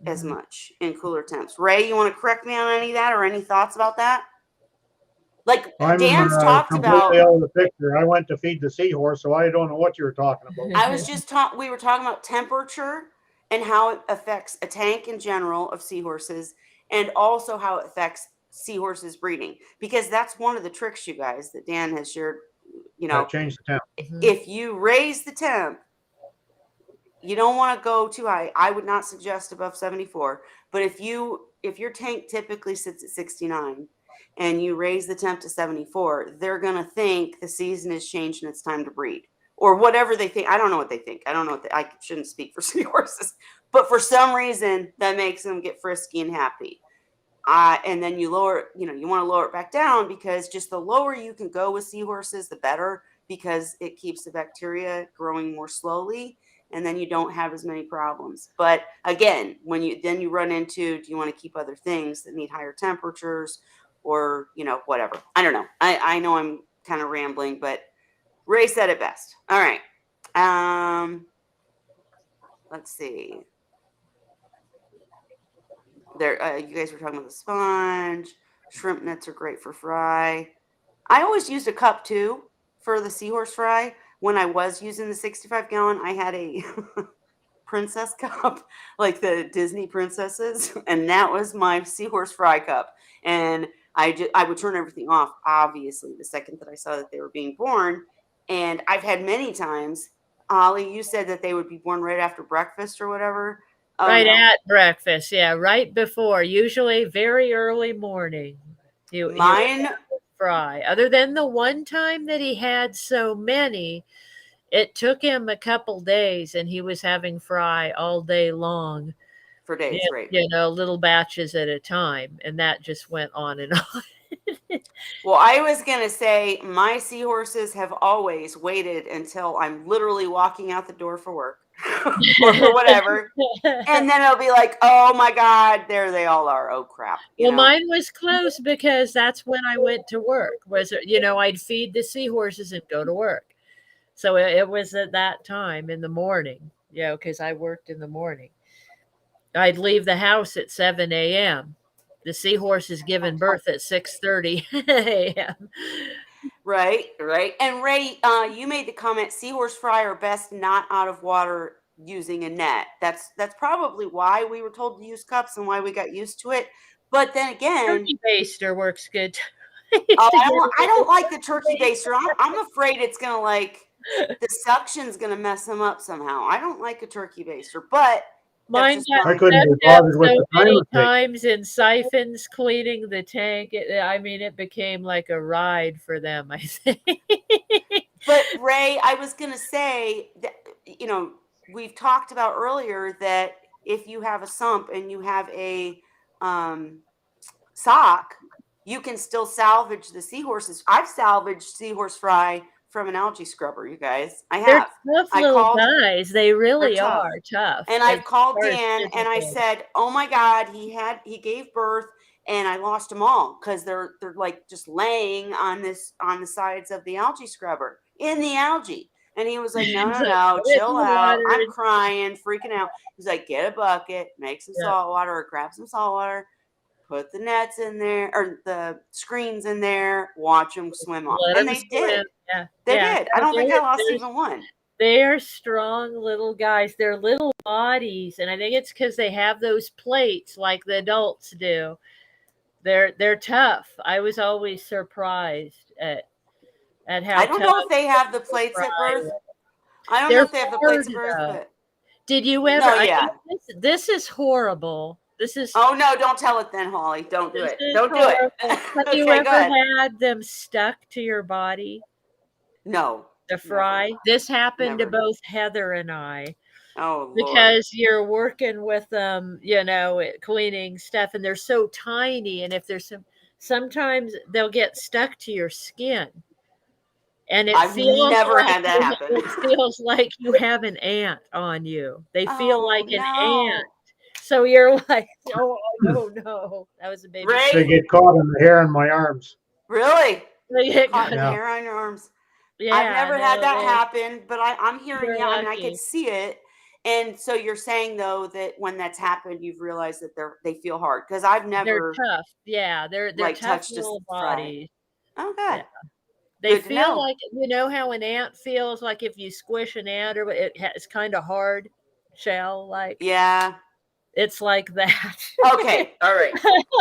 as much in cooler temps. Ray, you want to correct me on any of that or any thoughts about that? Like I'm Dan's talked completely about, out of the picture. I went to feed the seahorse, so I don't know what you were talking about. I was just we were talking about temperature and how it affects a tank in general of seahorses, and also how it affects seahorses breeding, because that's one of the tricks, you guys, that Dan has shared. You I know, changed the temp. if you raise the temp, you don't want to go too high. I would not suggest above 74. But if your tank typically sits at 69 and you raise the temp to 74, they're going to think the season has changed and it's time to breed, or whatever they think. I don't know what they think. I don't know what I shouldn't speak for seahorses, but for some reason that makes them get frisky and happy. And then you lower, you want to lower it back down, because just the lower you can go with seahorses, the better, because it keeps the bacteria growing more slowly, and then you don't have as many problems. But again, when you run into, do you want to keep other things that need higher temperatures, or whatever. I don't know. I know I'm kind of rambling, but Ray said it best. All right. Let's see. There, you guys were talking about the sponge. Shrimp nets are great for fry. I always used a cup too for the seahorse fry. When I was using the 65 gallon, I had a princess cup, like the Disney princesses, and that was my seahorse fry cup. And I would turn everything off, obviously, the second that I saw that they were being born. And I've had many times, Ollie, you said that they would be born right after breakfast or whatever. Oh Right no, at breakfast, yeah, right before, usually very early morning. He would mine fry. Other than the one time that he had so many, it took him a couple days, and he was having fry all day long. for days, right? Little batches at a time, and that just went on and on. Well, I was going to say my seahorses have always waited until I'm literally walking out the door for work or for whatever. And then it'll be like, oh my God, there they all are. Oh crap. Well, mine was close because that's when I went to work. I'd feed the seahorses and go to work. So it was at that time in the morning, because I worked in the morning. I'd leave the house at 7 a.m. The seahorse is giving birth at 6:30 a.m. Right. And Ray, you made the comment, seahorse fry are best not out of water using a net. That's probably why we were told to use cups and why we got used to it. But then again, Turkey baster works good. oh, I don't like the turkey baster. I'm afraid it's gonna the suction's gonna mess them up somehow. I don't like a turkey baster, but that's Mine just got I couldn't be stepped up bothered with so the time many it takes. times in siphons cleaning the tank. It became like a ride for them, I think. But Ray, I was gonna say that we've talked about earlier that if you have a sump and you have a sock, you can still salvage the seahorses. I've salvaged seahorse fry from an algae scrubber, you guys. I They're have. tough I little called. guys. They They're really tough. are tough And as I've called far as Dan and I physical. said, "Oh my God, he gave birth and I lost them all because they're like just laying on the sides of the algae scrubber in the algae." And he was like, "No, It's no, like, no, get in chill the out." water. I'm crying, freaking out. He's like, "Get a bucket, make some Yeah. salt water, or grab some salt water, put the nets in there or the screens in there, watch them swim off." Let And them they did. swim. Yeah. They Yeah. did. I No, don't think I lost even one. they're strong little guys. They're little bodies, and I think it's because they have those plates like the adults do. They're tough. I was always surprised at how I don't tough know if they have the the plates at fry birth. was. I don't know They're if they have the plates hard at birth, though. but Did you ever? no, I yeah. know this is horrible. Oh no, don't tell it then, Holly. Don't do This it. is Don't do it. horrible. Have you Okay, go ever ahead. had them stuck to your body? No, The never, fry. This happened to never. both Heather and I. Oh Lord. because you're working with them, cleaning stuff, and they're so tiny. And if there's sometimes they'll get stuck to your skin, and it I've feels never like had that happen. it feels like you have an ant on you. They feel Oh like an ant. no. So you're like, oh no, that was a baby They Ray, squirrel. get caught in the hair in my arms. really? They get Caught in the Yeah. hair on your arms. I've Yeah, never had no, that happen, but I'm hearing you're you. I mean, I could lucky. see it. And so you're saying though that when that's happened, you've realized that they feel hard because I've They're never tough. Yeah, they're like tough touched a little fry. bodies. Oh, Yeah. good. They Good to feel know. like how an ant feels like if you squish an ant or it's kind of hard shell, like Yeah. it's like that. Okay. All right.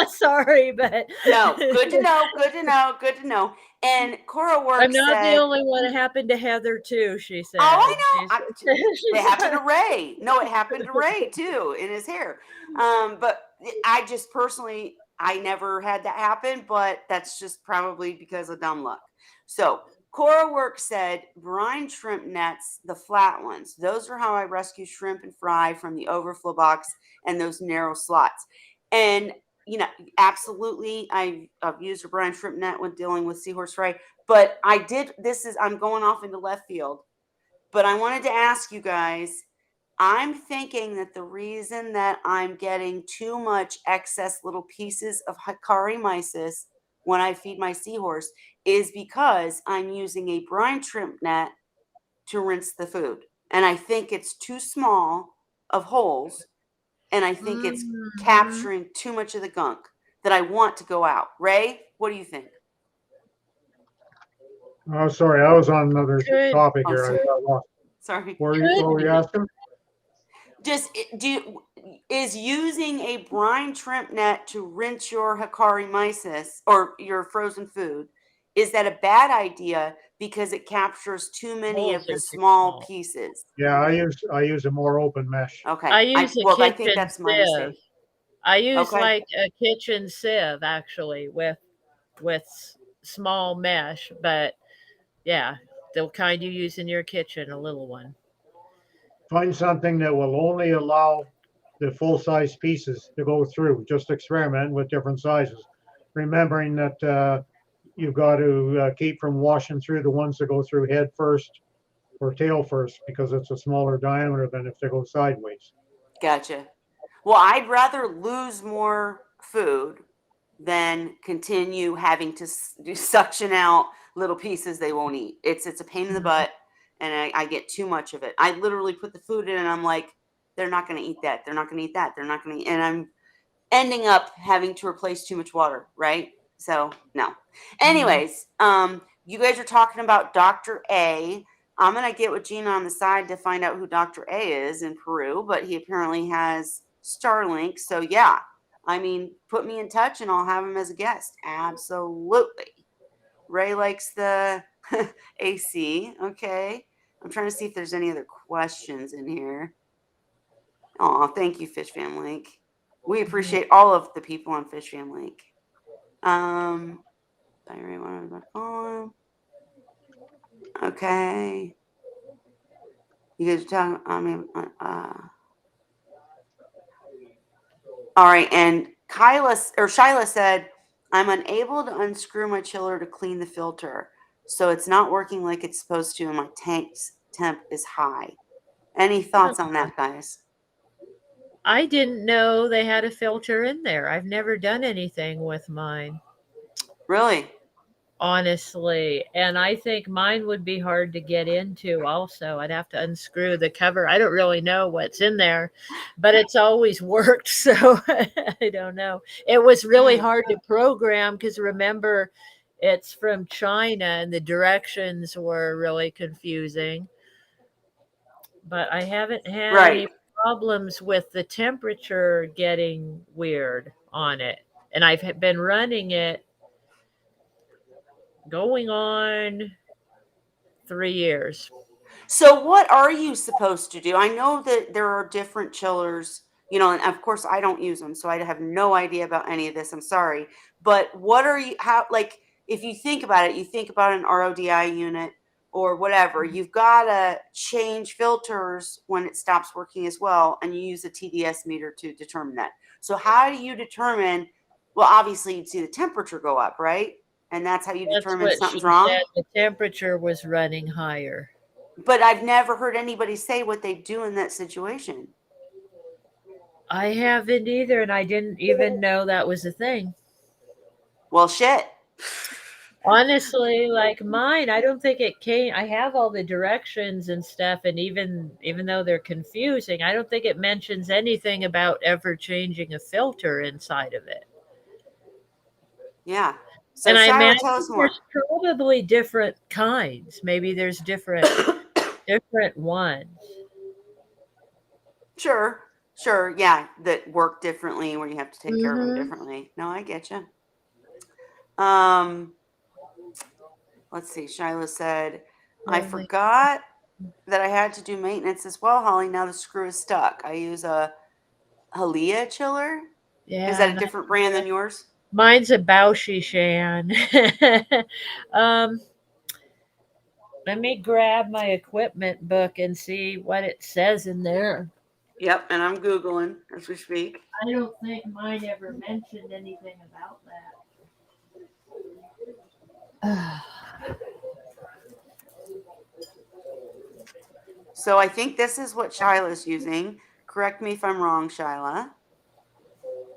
Sorry, but No, good to know. Good to know. Good to know. And Cora I'm Work not the said, only one. It happened to Heather too, she "Oh, said. I know. It She's happened to Ray. No, it happened to Ray too in his hair. But I just personally, I never had that happen. But that's just probably because of dumb luck. So Cora Work said, brine shrimp nets, the flat ones. Those are how I rescue shrimp and fry from the overflow box and those narrow slots. And absolutely, I've used a brine shrimp net when dealing with seahorse fry. But I did. I'm going off into left field. But I wanted to ask you guys, I'm thinking that the reason that I'm getting too much excess little pieces of Hikari mysis when I feed my seahorse is because I'm using a brine shrimp net to rinse the food. And I think it's too small of holes. And I think it's Mhm. capturing too much of the gunk that I want to go out. Ray, what do you think? Oh, sorry, I was on another Could topic Oh, here. I sorry. got lost. Sorry. What could were you be. asking? Just is using a brine shrimp net to rinse your Hikari mysis or your frozen food, is that a bad idea because it captures too many Holes of the are too small small. pieces? Yeah, I use a more open mesh. Okay. I use a I think kitchen that's my sieve. mistake. I use Okay. like a kitchen sieve actually with small mesh, but yeah, the kind you use in your kitchen, a little one. Find something that will only allow the full size pieces to go through. Just experiment with different sizes, remembering that you've got to keep from washing through the ones that go through head first or tail first because it's a smaller diameter than if they go sideways. Gotcha. Well, I'd rather lose more food than continue having to suction out little pieces they won't eat. It's a pain in the butt, and I get too much of it. I literally put the food in, and I'm like, they're not going to eat that. They're not going to eat that. They're not going to, and I'm ending up having to replace too much water, right? So no. Mhm. Anyways, you guys are talking about Dr. A. I'm gonna get with Gina on the side to find out who Dr. A is in Peru, but he apparently has Starlink. So yeah, I mean, put me in touch and I'll have him as a guest. Absolutely. Ray likes the AC. Okay. I'm trying to see if there's any other questions in here. Oh, thank you, Fish Fam Link. We appreciate all of the people on Fish Fam Link. Diary1.com. Okay. You guys are talking, all right. And Shyla said, I'm unable to unscrew my chiller to clean the filter. So it's not working like it's supposed to, and my tank's temp is high. Any thoughts on that, guys? I didn't know they had a filter in there. I've never done anything with mine, Really? honestly. And I think mine would be hard to get into also. I'd have to unscrew the cover. I don't really know what's in there, but it's always worked. So I don't know. It was really hard to program because remember, it's from China and the directions were really confusing. But I haven't had Right. any problems with the temperature getting weird on it. And I've been running it going on 3 years. So what are you supposed to do? I know that there are different chillers, and of course I don't use them, so I have no idea about any of this. I'm sorry. But what are you like if you think about it, you think about an RODI unit or whatever, you've got to change filters when it stops working as well, and you use a TDS meter to determine that. So how do you determine? Well, obviously you'd see the temperature go up, right? And that's how you That's determine what she something's wrong. said. The temperature was running higher. But I've never heard anybody say what they do in that situation. I haven't either, and I didn't even know that was a thing. Well, shit. Honestly, like mine, I don't think it came. I have all the directions and stuff, and even though they're confusing, I don't think it mentions anything about ever changing a filter inside of it. Yeah. So And I Shyla, imagine tell us more. there's probably different kinds. Maybe there's different ones. Sure. Yeah, that work differently, where you have to take care of them Mm-hmm. differently. No, I get you. Let's see. Shyla said, I forgot that I had to do maintenance as well, Holly. Now the screw is stuck. I use a Halia chiller. Yeah, Is that a and different brand than yours? mine's a Baoshi Shan. um, Let me grab my equipment book and see what it says in there. Yep, and I'm Googling as we speak. I don't think mine ever mentioned anything about that. So I think this is what Shyla's using. Correct me if I'm wrong, Shyla.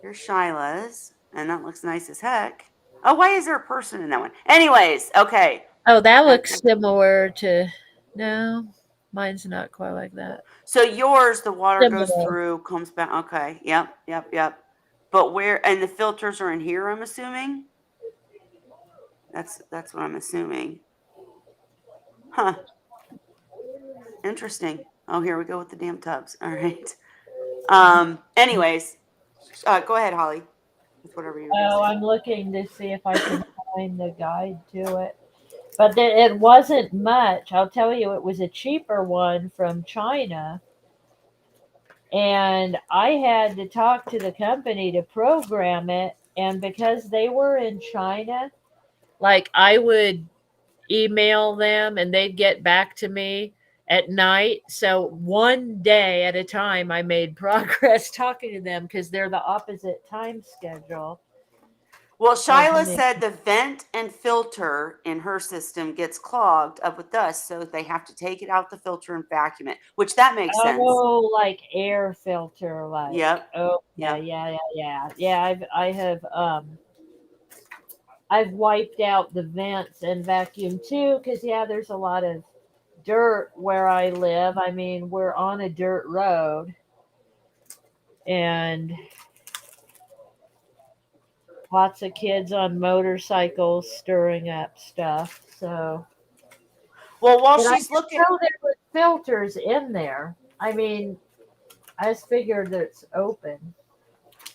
Here's Shyla's, and that looks nice as heck. Oh, why is there a person in that one? Anyways, okay. Oh, that looks similar to. No, mine's not quite like that. So yours, the water goes Similar. through, comes back. Okay. Yep. But where, and the filters are in here, I'm assuming. That's what I'm assuming. Huh. Interesting. Oh, here we go with the damn tubs. All right. Anyways, go ahead, Holly, with whatever you're Oh, saying. I'm looking to see if I can find the guide to it. But it wasn't much. I'll tell you, it was a cheaper one from China. And I had to talk to the company to program it. And because they were in China, like I would email them and they'd get back to me at night. So one day at a time, I made progress talking to them because they're the opposite time schedule. Well, of Shyla me. said the vent and filter in her system gets clogged up with dust, so they have to take it out the filter and vacuum it, which that makes sense. Oh, like air filter, like. Yep. Oh, Yep. yeah. I've wiped out the vents and vacuum too, because there's a lot of dirt where I live. I mean, we're on a dirt road, and lots of kids on motorcycles stirring up stuff. So, Well, while but I she's didn't looking, know there were filters in there. I mean, I just figured that it's open.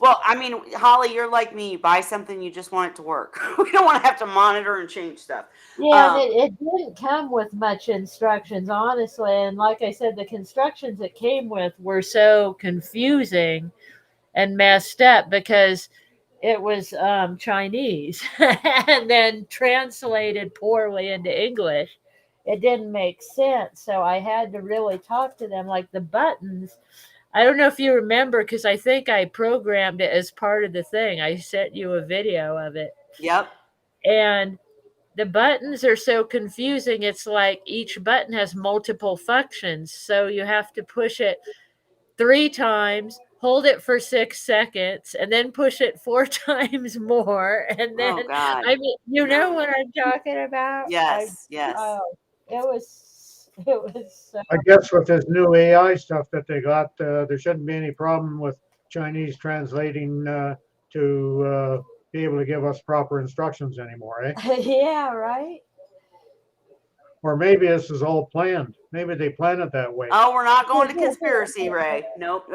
well, I mean, Holly, you're like me. You buy something, you just want it to work. We don't want to have to monitor and change stuff. Yeah, and it didn't come with much instructions, honestly. And like I said, the constructions it came with were so confusing and messed up because it was Chinese and then translated poorly into English. It didn't make sense. So I had to really talk to them. Like the buttons, I don't know if you remember, because I think I programmed it as part of the thing. I sent you a video of it. Yep. And the buttons are so confusing. It's like each button has multiple functions. So you have to push it 3 times, hold it for 6 seconds, and then push it 4 times more. And then, Oh God. I mean, you know what I'm talking about? Yes. Oh, it was so. I guess with this new AI stuff that they got, there shouldn't be any problem with Chinese translating to be able to give us proper instructions anymore, eh? Yeah, right? Or maybe this is all planned. Maybe they planned it that way. Oh, we're not going to conspiracy, Ray. Nope.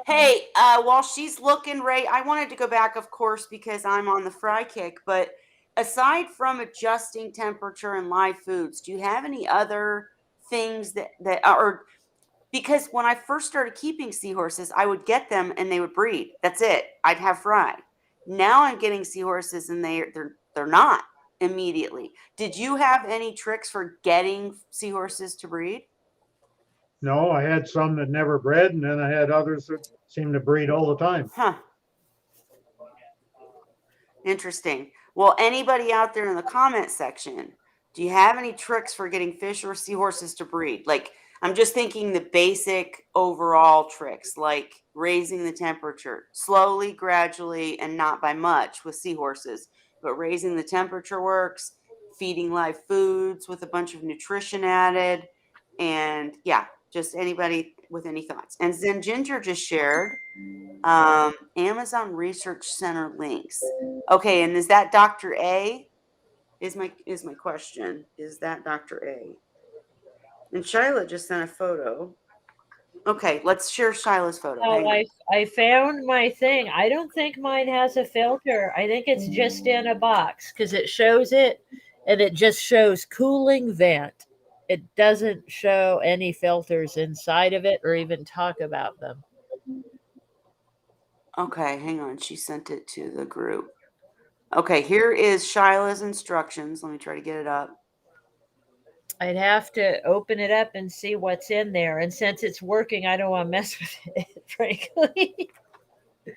Hey, while she's looking, Ray, I wanted to go back, of course, because I'm on the fry kick. But aside from adjusting temperature and live foods, do you have any other things that are? Because when I first started keeping seahorses, I would get them and they would breed. That's it. I'd have fry. Now I'm getting seahorses and they're not. immediately. Did you have any tricks for getting seahorses to breed? No, I had some that never bred, and then I had others that seemed to breed all the time. Huh. Interesting. Well, anybody out there in the comment section, do you have any tricks for getting fish or seahorses to breed? Like, I'm just thinking the basic overall tricks, like raising the temperature slowly, gradually, and not by much with seahorses, but raising the temperature works, feeding live foods with a bunch of nutrition added, and yeah, just anybody with any thoughts. And then Ginger just shared Amazon Research Center links. Okay, and is that Dr. A? Is my question. Is that Dr. A? And Shyla just sent a photo. Okay, let's share Shyla's photo. Oh, I found my thing. I don't think mine has a filter. I think it's just in a box because it shows it and it just shows cooling vent. It doesn't show any filters inside of it or even talk about them. Okay, hang on. She sent it to the group. Okay, here is Shyla's instructions. Let me try to get it up. I'd have to open it up and see what's in there. And since it's working, I don't want to mess with it, frankly.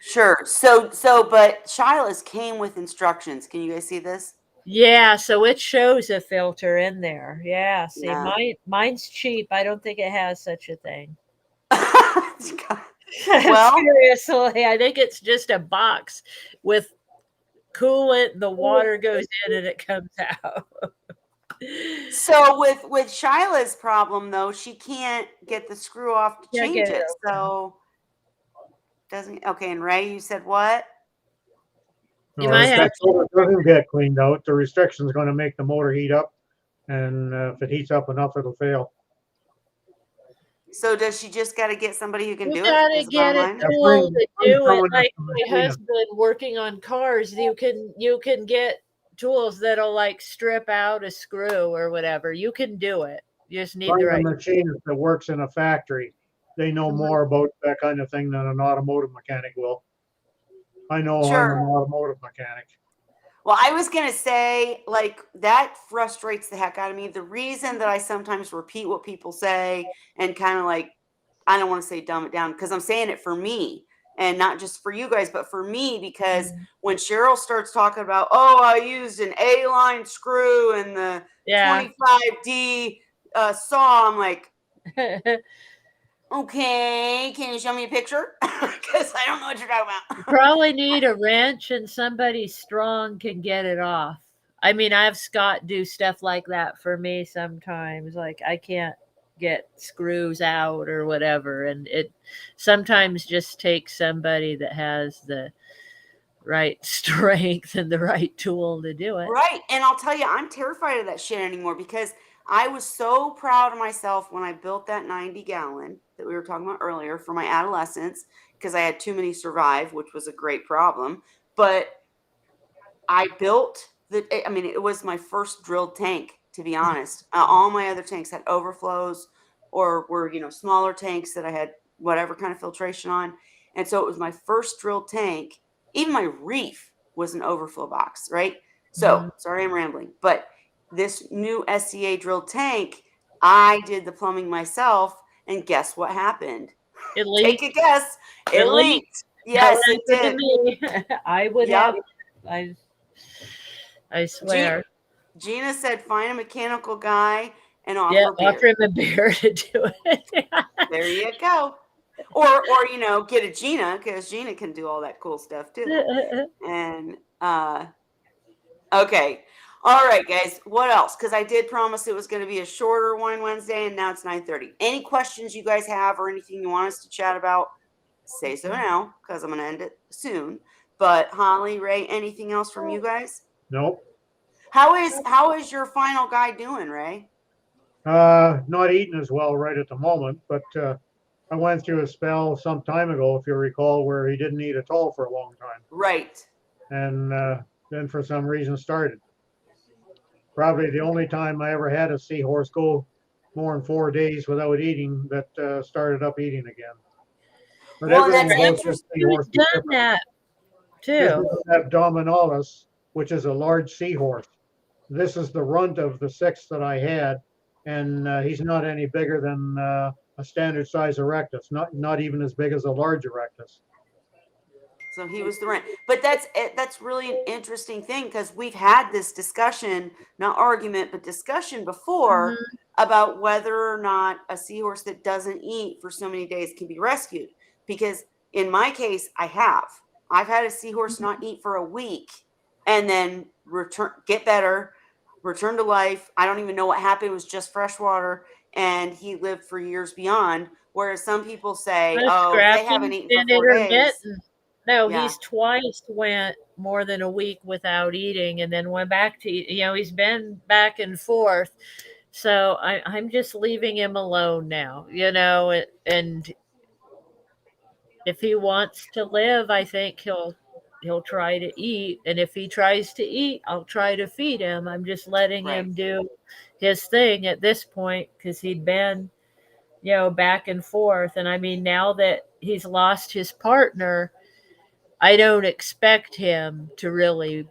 Sure. So, but Shyla's came with instructions. Can you guys see this? Yeah, so it shows a filter in there. Yeah, see, Yeah. mine's cheap. I don't think it has such a thing. Well, seriously, I think it's just a box with coolant. The water goes in and it comes out. So with Shyla's problem though, she can't get the screw off to Can't change get it it. So doesn't okay. And Ray, you said what? You No, might if have that motor doesn't get cleaned out, the restriction is going to make the motor heat up, and if it heats up enough, it'll fail. So does she just got to get somebody who can You do gotta it? get a Bottom line? tool to do someone it. Like to my clean 'em. husband working on cars, you can get tools that'll like strip out a screw or whatever. You can do it. You just need the Find a right. machinist that works in a factory. They know Mhm. more about that kind of thing than an automotive mechanic will. I know I'm Sure. an automotive mechanic. Well, I was gonna say, like, that frustrates the heck out of me. The reason that I sometimes repeat what people say and kind of like, I don't want to say dumb it down because I'm saying it for me and not just for you guys, but for me, because when Cheryl starts talking about, oh, I used an A-line screw and the Yeah. 25D saw, I'm like, okay, can you show me a picture? Because I don't know what you're talking You about. probably need a wrench and somebody strong can get it off. I mean, I have Scott do stuff like that for me sometimes. Like I can't get screws out or whatever. And it sometimes just takes somebody that has the right strength and the right tool to do it. Right. And I'll tell you, I'm terrified of that shit anymore because I was so proud of myself when I built that 90 gallon that we were talking about earlier for my adolescence because I had too many survive, which was a great problem. But I built I mean, it was my first drilled tank, to be honest. All my other tanks had overflows or were, smaller tanks that I had whatever kind of filtration on. And so it was my first drilled tank. Even my reef was an overflow box, right? So sorry, I'm rambling, but this new SCA drilled tank, I did the plumbing myself. And guess what happened? It leaked. Take a guess. It leaked. Yes, it did. Me. I would Yep. have. I swear. Gina said, find a mechanical guy and offer Yeah, beer. offer him a beer to do it. There you go. Or get a Gina because Gina can do all that cool stuff too. And okay. All right, guys. What else? Because I did promise it was going to be a shorter Wine Wednesday, and now it's 9:30. Any questions you guys have or anything you want us to chat about? Say so now, because I'm going to end it soon. But Holly, Ray, anything else from you guys? Nope. How is your final guy doing, Ray? Not eating as well right at the moment, but I went through a spell some time ago, if you recall, where he didn't eat at all for a long time. Right. And then for some reason started. Probably the only time I ever had a seahorse go more than 4 days without eating that started up eating again. But Well, everything that's about this interesting. seahorse is Done different. that This too. is Abdominalis, which is a large seahorse. this is the runt of the 6 that I had, and he's not any bigger than a standard size erectus, not even as big as a large erectus. So he was the rent. But that's really an interesting thing, because we've had this discussion, not argument, but discussion before Mhm. about whether or not a seahorse that doesn't eat for so many days can be rescued. Because in my case, I've had a seahorse not eat for a week and then get better, return to life. I don't even know what happened. It was just fresh water, and he lived for years beyond. Whereas some people say, The oh, if they haven't scratching eaten for been 4 days, intermittent. No, yeah. he's twice went more than a week without eating and then went back to eat. He's been back and forth. So I'm just leaving him alone now, and if he wants to live, I think he'll try to eat. And if he tries to eat, I'll try to feed him. I'm just letting Right. him do his thing at this point because he'd been, back and forth. And I mean, now that he's lost his partner, I don't expect him to really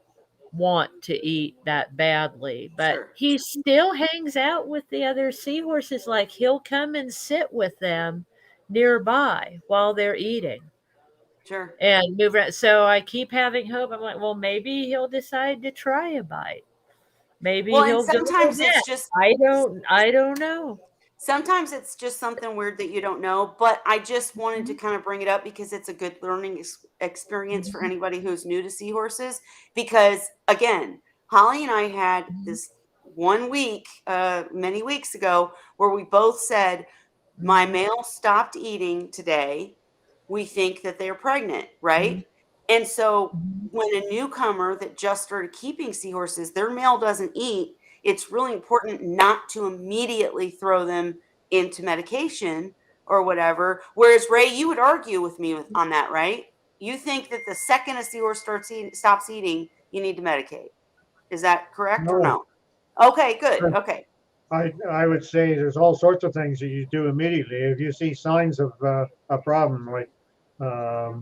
want to eat that badly, but Sure. he still hangs out with the other seahorses. Like he'll come and sit with them nearby while they're eating Sure. and move around. So I keep having hope. I'm like, well, maybe he'll decide to try a bite. Maybe Well, and he'll go to that. I don't know. sometimes it's just something weird that you don't know, but I just wanted to Mhm. kind of bring it up because it's a good learning experience for Mhm. anybody who's new to seahorses. Because again, Holly and I had Mhm. this one week, many weeks ago, where we both said, my Mhm. male stopped eating today. We think that they're pregnant, right? And so Mhm. when a newcomer that just started keeping seahorses, their male doesn't eat, it's really important not to immediately throw them into medication or whatever. Whereas Ray, you would argue with me on that, right? You think that the second a seahorse stops eating, you need to medicate. Is that correct or No, no? Okay, good. Okay. I would say there's all sorts of things that you do immediately. If you see signs of a problem like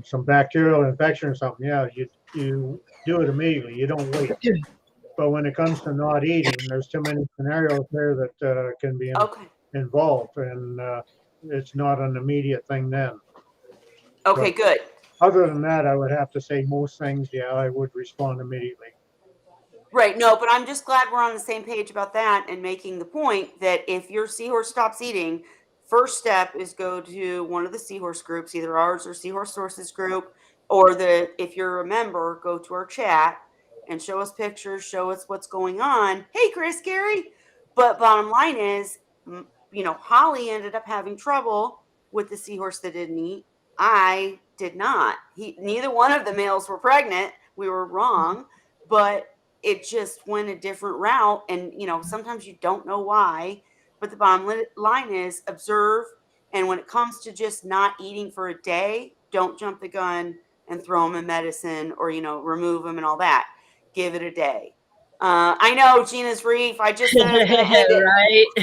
some bacterial infection or something, yeah, you do it immediately. You don't wait. But when it comes to not eating, there's too many scenarios there that can be Okay. involved, and it's not an immediate thing then. Okay, But good. other than that, I would have to say most things, yeah, I would respond immediately. Right. No, but I'm just glad we're on the same page about that and making the point that if your seahorse stops eating, first step is go to one of the seahorse groups, either ours or Seahorse Sources group, or if you're a member, go to our chat and show us pictures, show us what's going on. Hey, Chris, Gary. But bottom line is, Holly ended up having trouble with the seahorse that didn't eat. I did not. Neither one of the males were pregnant. We were wrong, but it just went a different route. And, sometimes you don't know why, but the bottom line is observe. And when it comes to just not eating for a day, don't jump the gun and throw them in medicine or, remove them and all that. Give it a day. I know Gina's Reef. I just said I was going to end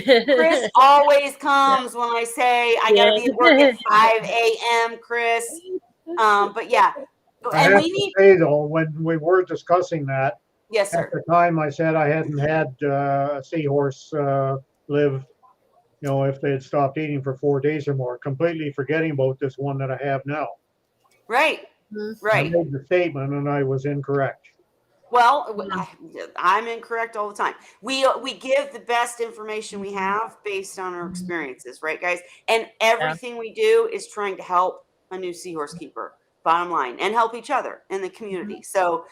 it. Chris Right. always comes when I say I got to be at work at Yeah. 5 a.m., Chris. But yeah, I and have we to need, say though, when we were discussing that, yes, at sir. the time I said I hadn't had a seahorse live, if they had stopped eating for 4 days or more, completely forgetting about this one that I have now. Right, I right. made the statement and I was incorrect. Well, I'm incorrect all the time. We give the best information we have based on our experiences, right, guys? And Yeah. everything we do is trying to help a new seahorse keeper, bottom line, and help each other in the community. So,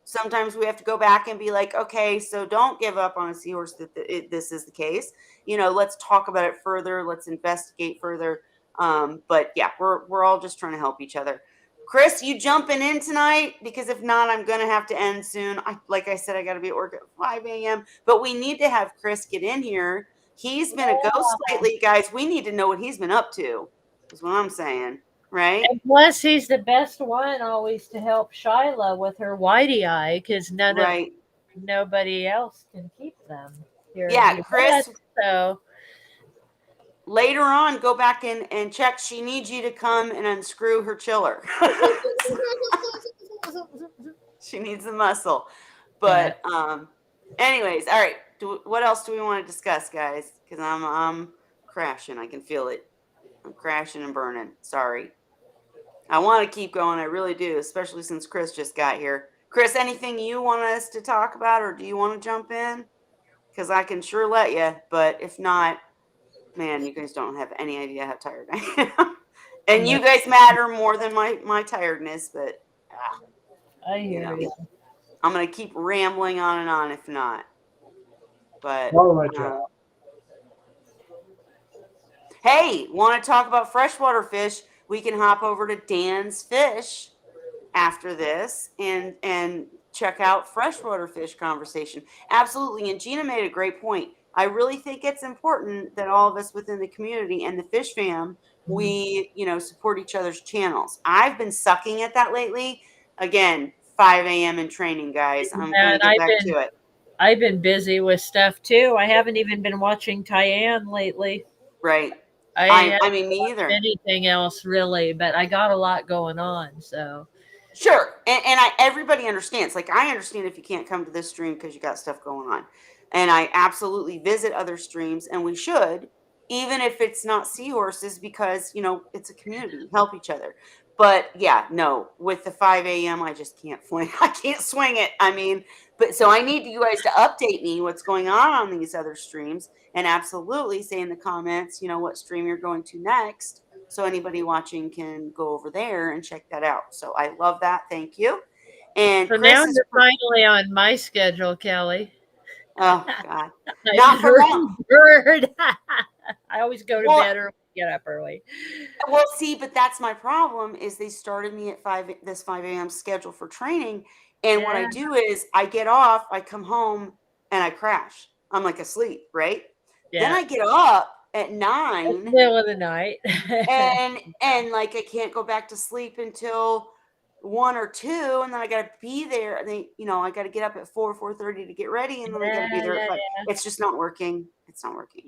sometimes we have to go back and be like, okay, so don't give up on a seahorse that this is the case. Let's talk about it further. Let's investigate further. But yeah, we're all just trying to help each other. Chris, you jumping in tonight? Because if not, I'm going to have to end soon. Like I said, I got to be at work at 5 a.m. But we need to have Chris get in here. He's been a ghost lately, guys. We need to know what he's been up to, is what I'm saying. Right? And plus, he's the best one always to help Shyla with her whitey eye because Right. nobody else can keep them here in Yeah, the U.S. Chris, So later on, go back and check. She needs you to come and unscrew her chiller. She needs the muscle. yeah, But Anyways, all right. What else do we want to discuss, guys? Because I'm crashing. I can feel it. I'm crashing and burning. Sorry. I want to keep going. I really do, especially since Chris just got here. Chris, anything you want us to talk about, or do you want to jump in? Because I can sure let you, but if not, man, you guys don't have any idea how tired I am. And you guys matter more than my tiredness, but I hear you. I'm gonna keep rambling on and on if not. But I'll let you. hey, want to talk about freshwater fish? We can hop over to Dan's Fish after this and check out freshwater fish conversation. Absolutely. And Gina made a great point. I really think it's important that all of us within the community and the fish fam, we, support each other's channels. I've been sucking at that lately. Again, 5 a.m. in training, guys. I'm going to get back to it. I've been busy with stuff too. I haven't even been watching Tyann lately. Right. I mean, me either. Anything else really, but I got a lot going on. So sure, and everybody understands. Like, I understand if you can't come to this stream because you got stuff going on, and I absolutely visit other streams, and we should, even if it's not Seahorses, because it's a community, help each other. But yeah, no, with the 5 a.m., I just can't swing. I can't swing it. I mean, but so I need you guys to update me what's going on these other streams, and absolutely say in the comments, what stream you're going to next, so anybody watching can go over there and check that out. So I love that. Thank you. And so Chris now is you're finally on my schedule, Kelly. oh God, not for long. Bird. I always go to bed early, get up early. Well, see, but that's my problem. Is they started me at 5 a.m. schedule for training, and what I do is I get off, I come home, and I crash. I'm like asleep, right? Yeah. Then I get up at 9, middle of the night, and like I can't go back to sleep until 1 or 2, and then I got to be there. And I got to get up at 4:30 to get ready, and then I got to be there. But it's just not working. It's not working.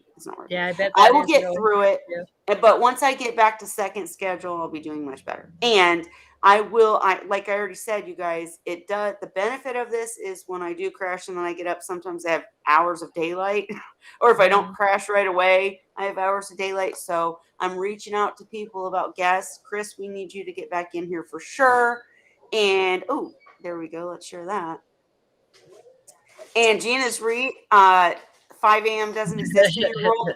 Yeah, I bet I will get through it. But once I get back to second schedule, I'll be doing much better. And I will. Like I already said, you guys, it does. The benefit of this is when I do crash and then I get up, sometimes I have hours of daylight, or if I don't crash right away, I have hours of daylight. So I'm reaching out to people about guests. Chris, we need you to get back in here for sure. And there we go. Let's share that. And Gina's 5 a.m. doesn't exist in your world.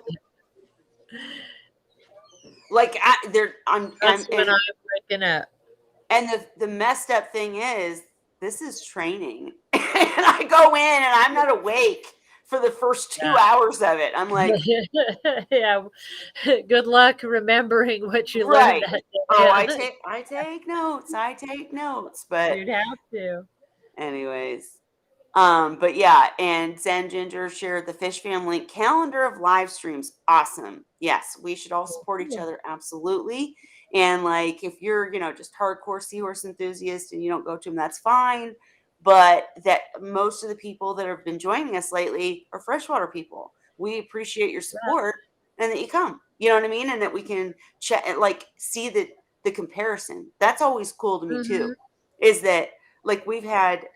Like I'm when I'm waking up. And the messed up thing is, this is training, and I go in and I'm not awake for the first 2 hours of it. I'm like, yeah, good luck remembering what you learned that day. I take notes. I take notes, but you'd have to. Anyways. But yeah, and Zen Ginger shared the Fish Fam link calendar of live streams. Awesome. Yes, we should all support each other. Absolutely. And like, if you're, just hardcore Seahorse enthusiast and you don't go to them, that's fine. But that most of the people that have been joining us lately are freshwater people. We appreciate your support and that you come, you know what I mean? And that we can see the comparison. That's always cool to me too, is that, like, we've had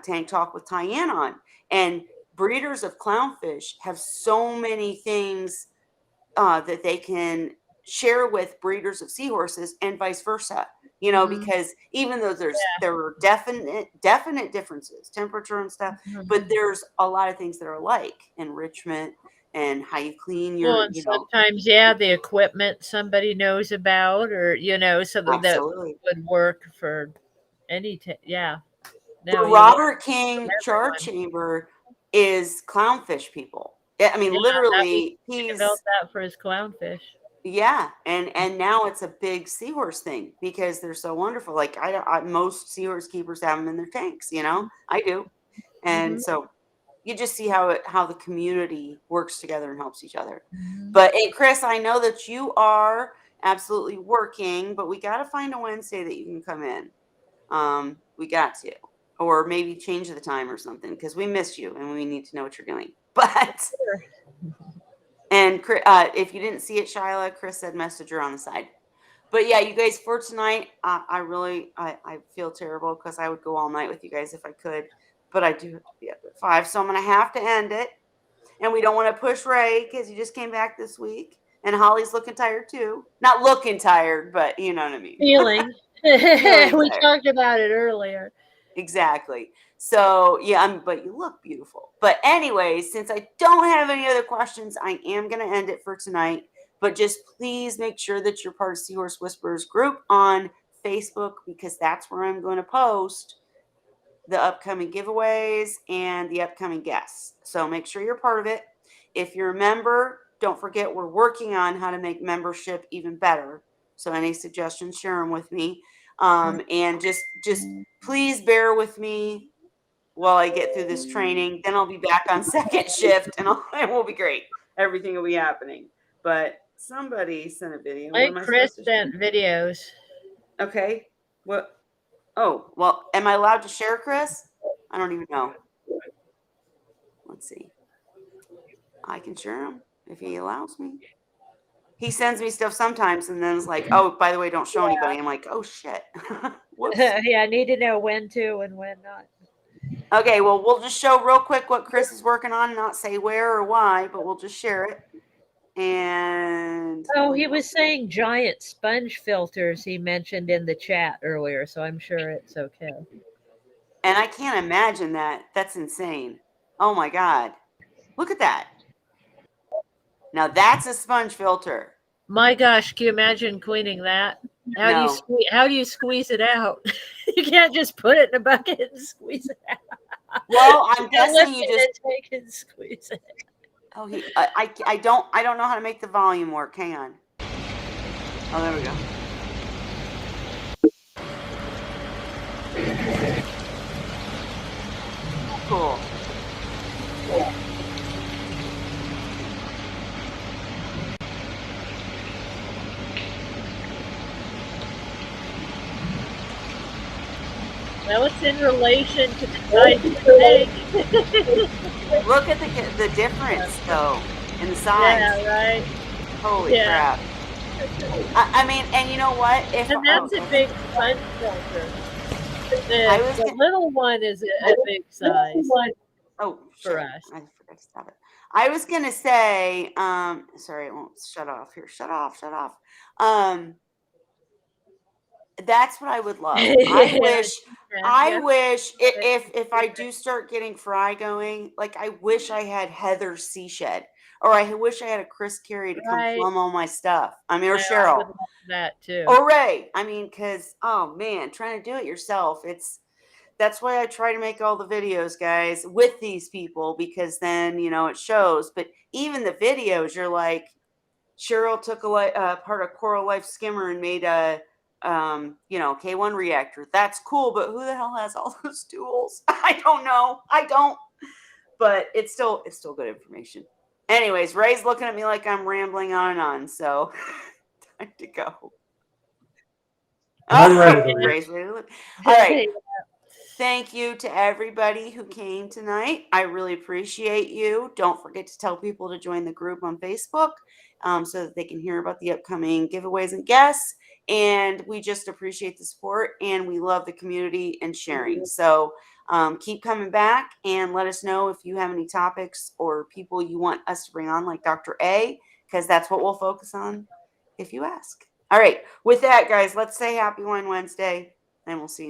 Tank Talk with Tyann on, and breeders of clownfish have so many things that they can share with breeders of seahorses and vice versa, because even though there are definite differences, temperature and stuff, but there's a lot of things that are alike, enrichment and how you clean your, sometimes, the equipment somebody knows about, or, so that would work for any, the Robert King Char Chamber is clownfish people. I mean, literally, he's built that for his clownfish. Yeah, and now it's a big seahorse thing because they're so wonderful. Like most seahorse keepers have them in their tanks. I do, and so you just see how the community works together and helps each other. But hey, Chris, I know that you are absolutely working, but we got to find a Wednesday that you can come in. We got to. Or maybe change the time or something, because we miss you and we need to know what you're doing. But and if you didn't see it, Shyla, Chris said message her on the side. But yeah, you guys, for tonight, I feel terrible because I would go all night with you guys if I could, but I do have to be up at 5, so I'm going to have to end it. And we don't want to push Ray because he just came back this week. And Holly's looking tired too. Not looking tired, but you know what I mean. Feeling. We talked about it earlier. Exactly. So yeah, but you look beautiful. But anyway, since I don't have any other questions, I am going to end it for tonight. But just please make sure that you're part of Seahorse Whisperers group on Facebook, because that's where I'm going to post the upcoming giveaways and the upcoming guests. So make sure you're part of it. If you're a member, don't forget we're working on how to make membership even better. So any suggestions, share them with me. And just please bear with me while I get through this training. Then I'll be back on second shift, and it will be great. Everything will be happening. But somebody sent a video. Like Chris sent videos. Okay. What? Oh, well, am I allowed to share, Chris? I don't even know. Let's see. I can share him if he allows me. He sends me stuff sometimes and then it's like, oh, by the way, don't show anybody. I'm like, oh, shit. Yeah, I need to know when to and when not. Okay, well, we'll just show real quick what Chris is working on, not say where or why, but we'll just share it. And oh, he was saying giant sponge filters he mentioned in the chat earlier, so I'm sure it's okay. And I can't imagine that. That's insane. Oh my God. Look at that. Now that's a sponge filter. My gosh, can you imagine cleaning that? How do you squeeze it out? You can't just put it in a bucket and squeeze it out. Well, I'm guessing you just take and squeeze it. Oh, I don't know how to make the volume work. Hang on. Oh, there we go. Cool. Well, it's in relation to the size of the thing. Look at the difference, though, in the size. Yeah, right. Holy crap. I mean, and you know what? And that's a big sponge filter. The little one is a big size. Oh, for us. I forgot to stop it. I was going to say, sorry, it won't shut off here. Shut off. That's what I would love. I wish if I do start getting Fry going, like I wish I had Heather's Sea Shed, or I wish I had a Chris Carey to come plumb all my stuff. I mean, or Cheryl. I would love that too. Or Ray. I mean, because oh man, trying to do it yourself, that's why I try to make all the videos, guys, with these people, because then it shows. But even the videos, you're like, Cheryl took a part of Coral Life Skimmer and made a K1 reactor. That's cool, but who the hell has all those tools? I don't know. I don't. But it's still good information. Anyways, Ray's looking at me like I'm rambling on and on, so time to go. I'm ready. Ray's ready to leave. All right. Thank you to everybody who came tonight. I really appreciate you. Don't forget to tell people to join the group on Facebook so that they can hear about the upcoming giveaways and guests. And we just appreciate the support, and we love the community and sharing. So keep coming back and let us know if you have any topics or people you want us to bring on, like Dr. A, because that's what we'll focus on if you ask. All right. With that, guys, let's say Happy Wine Wednesday, and we'll see you next time.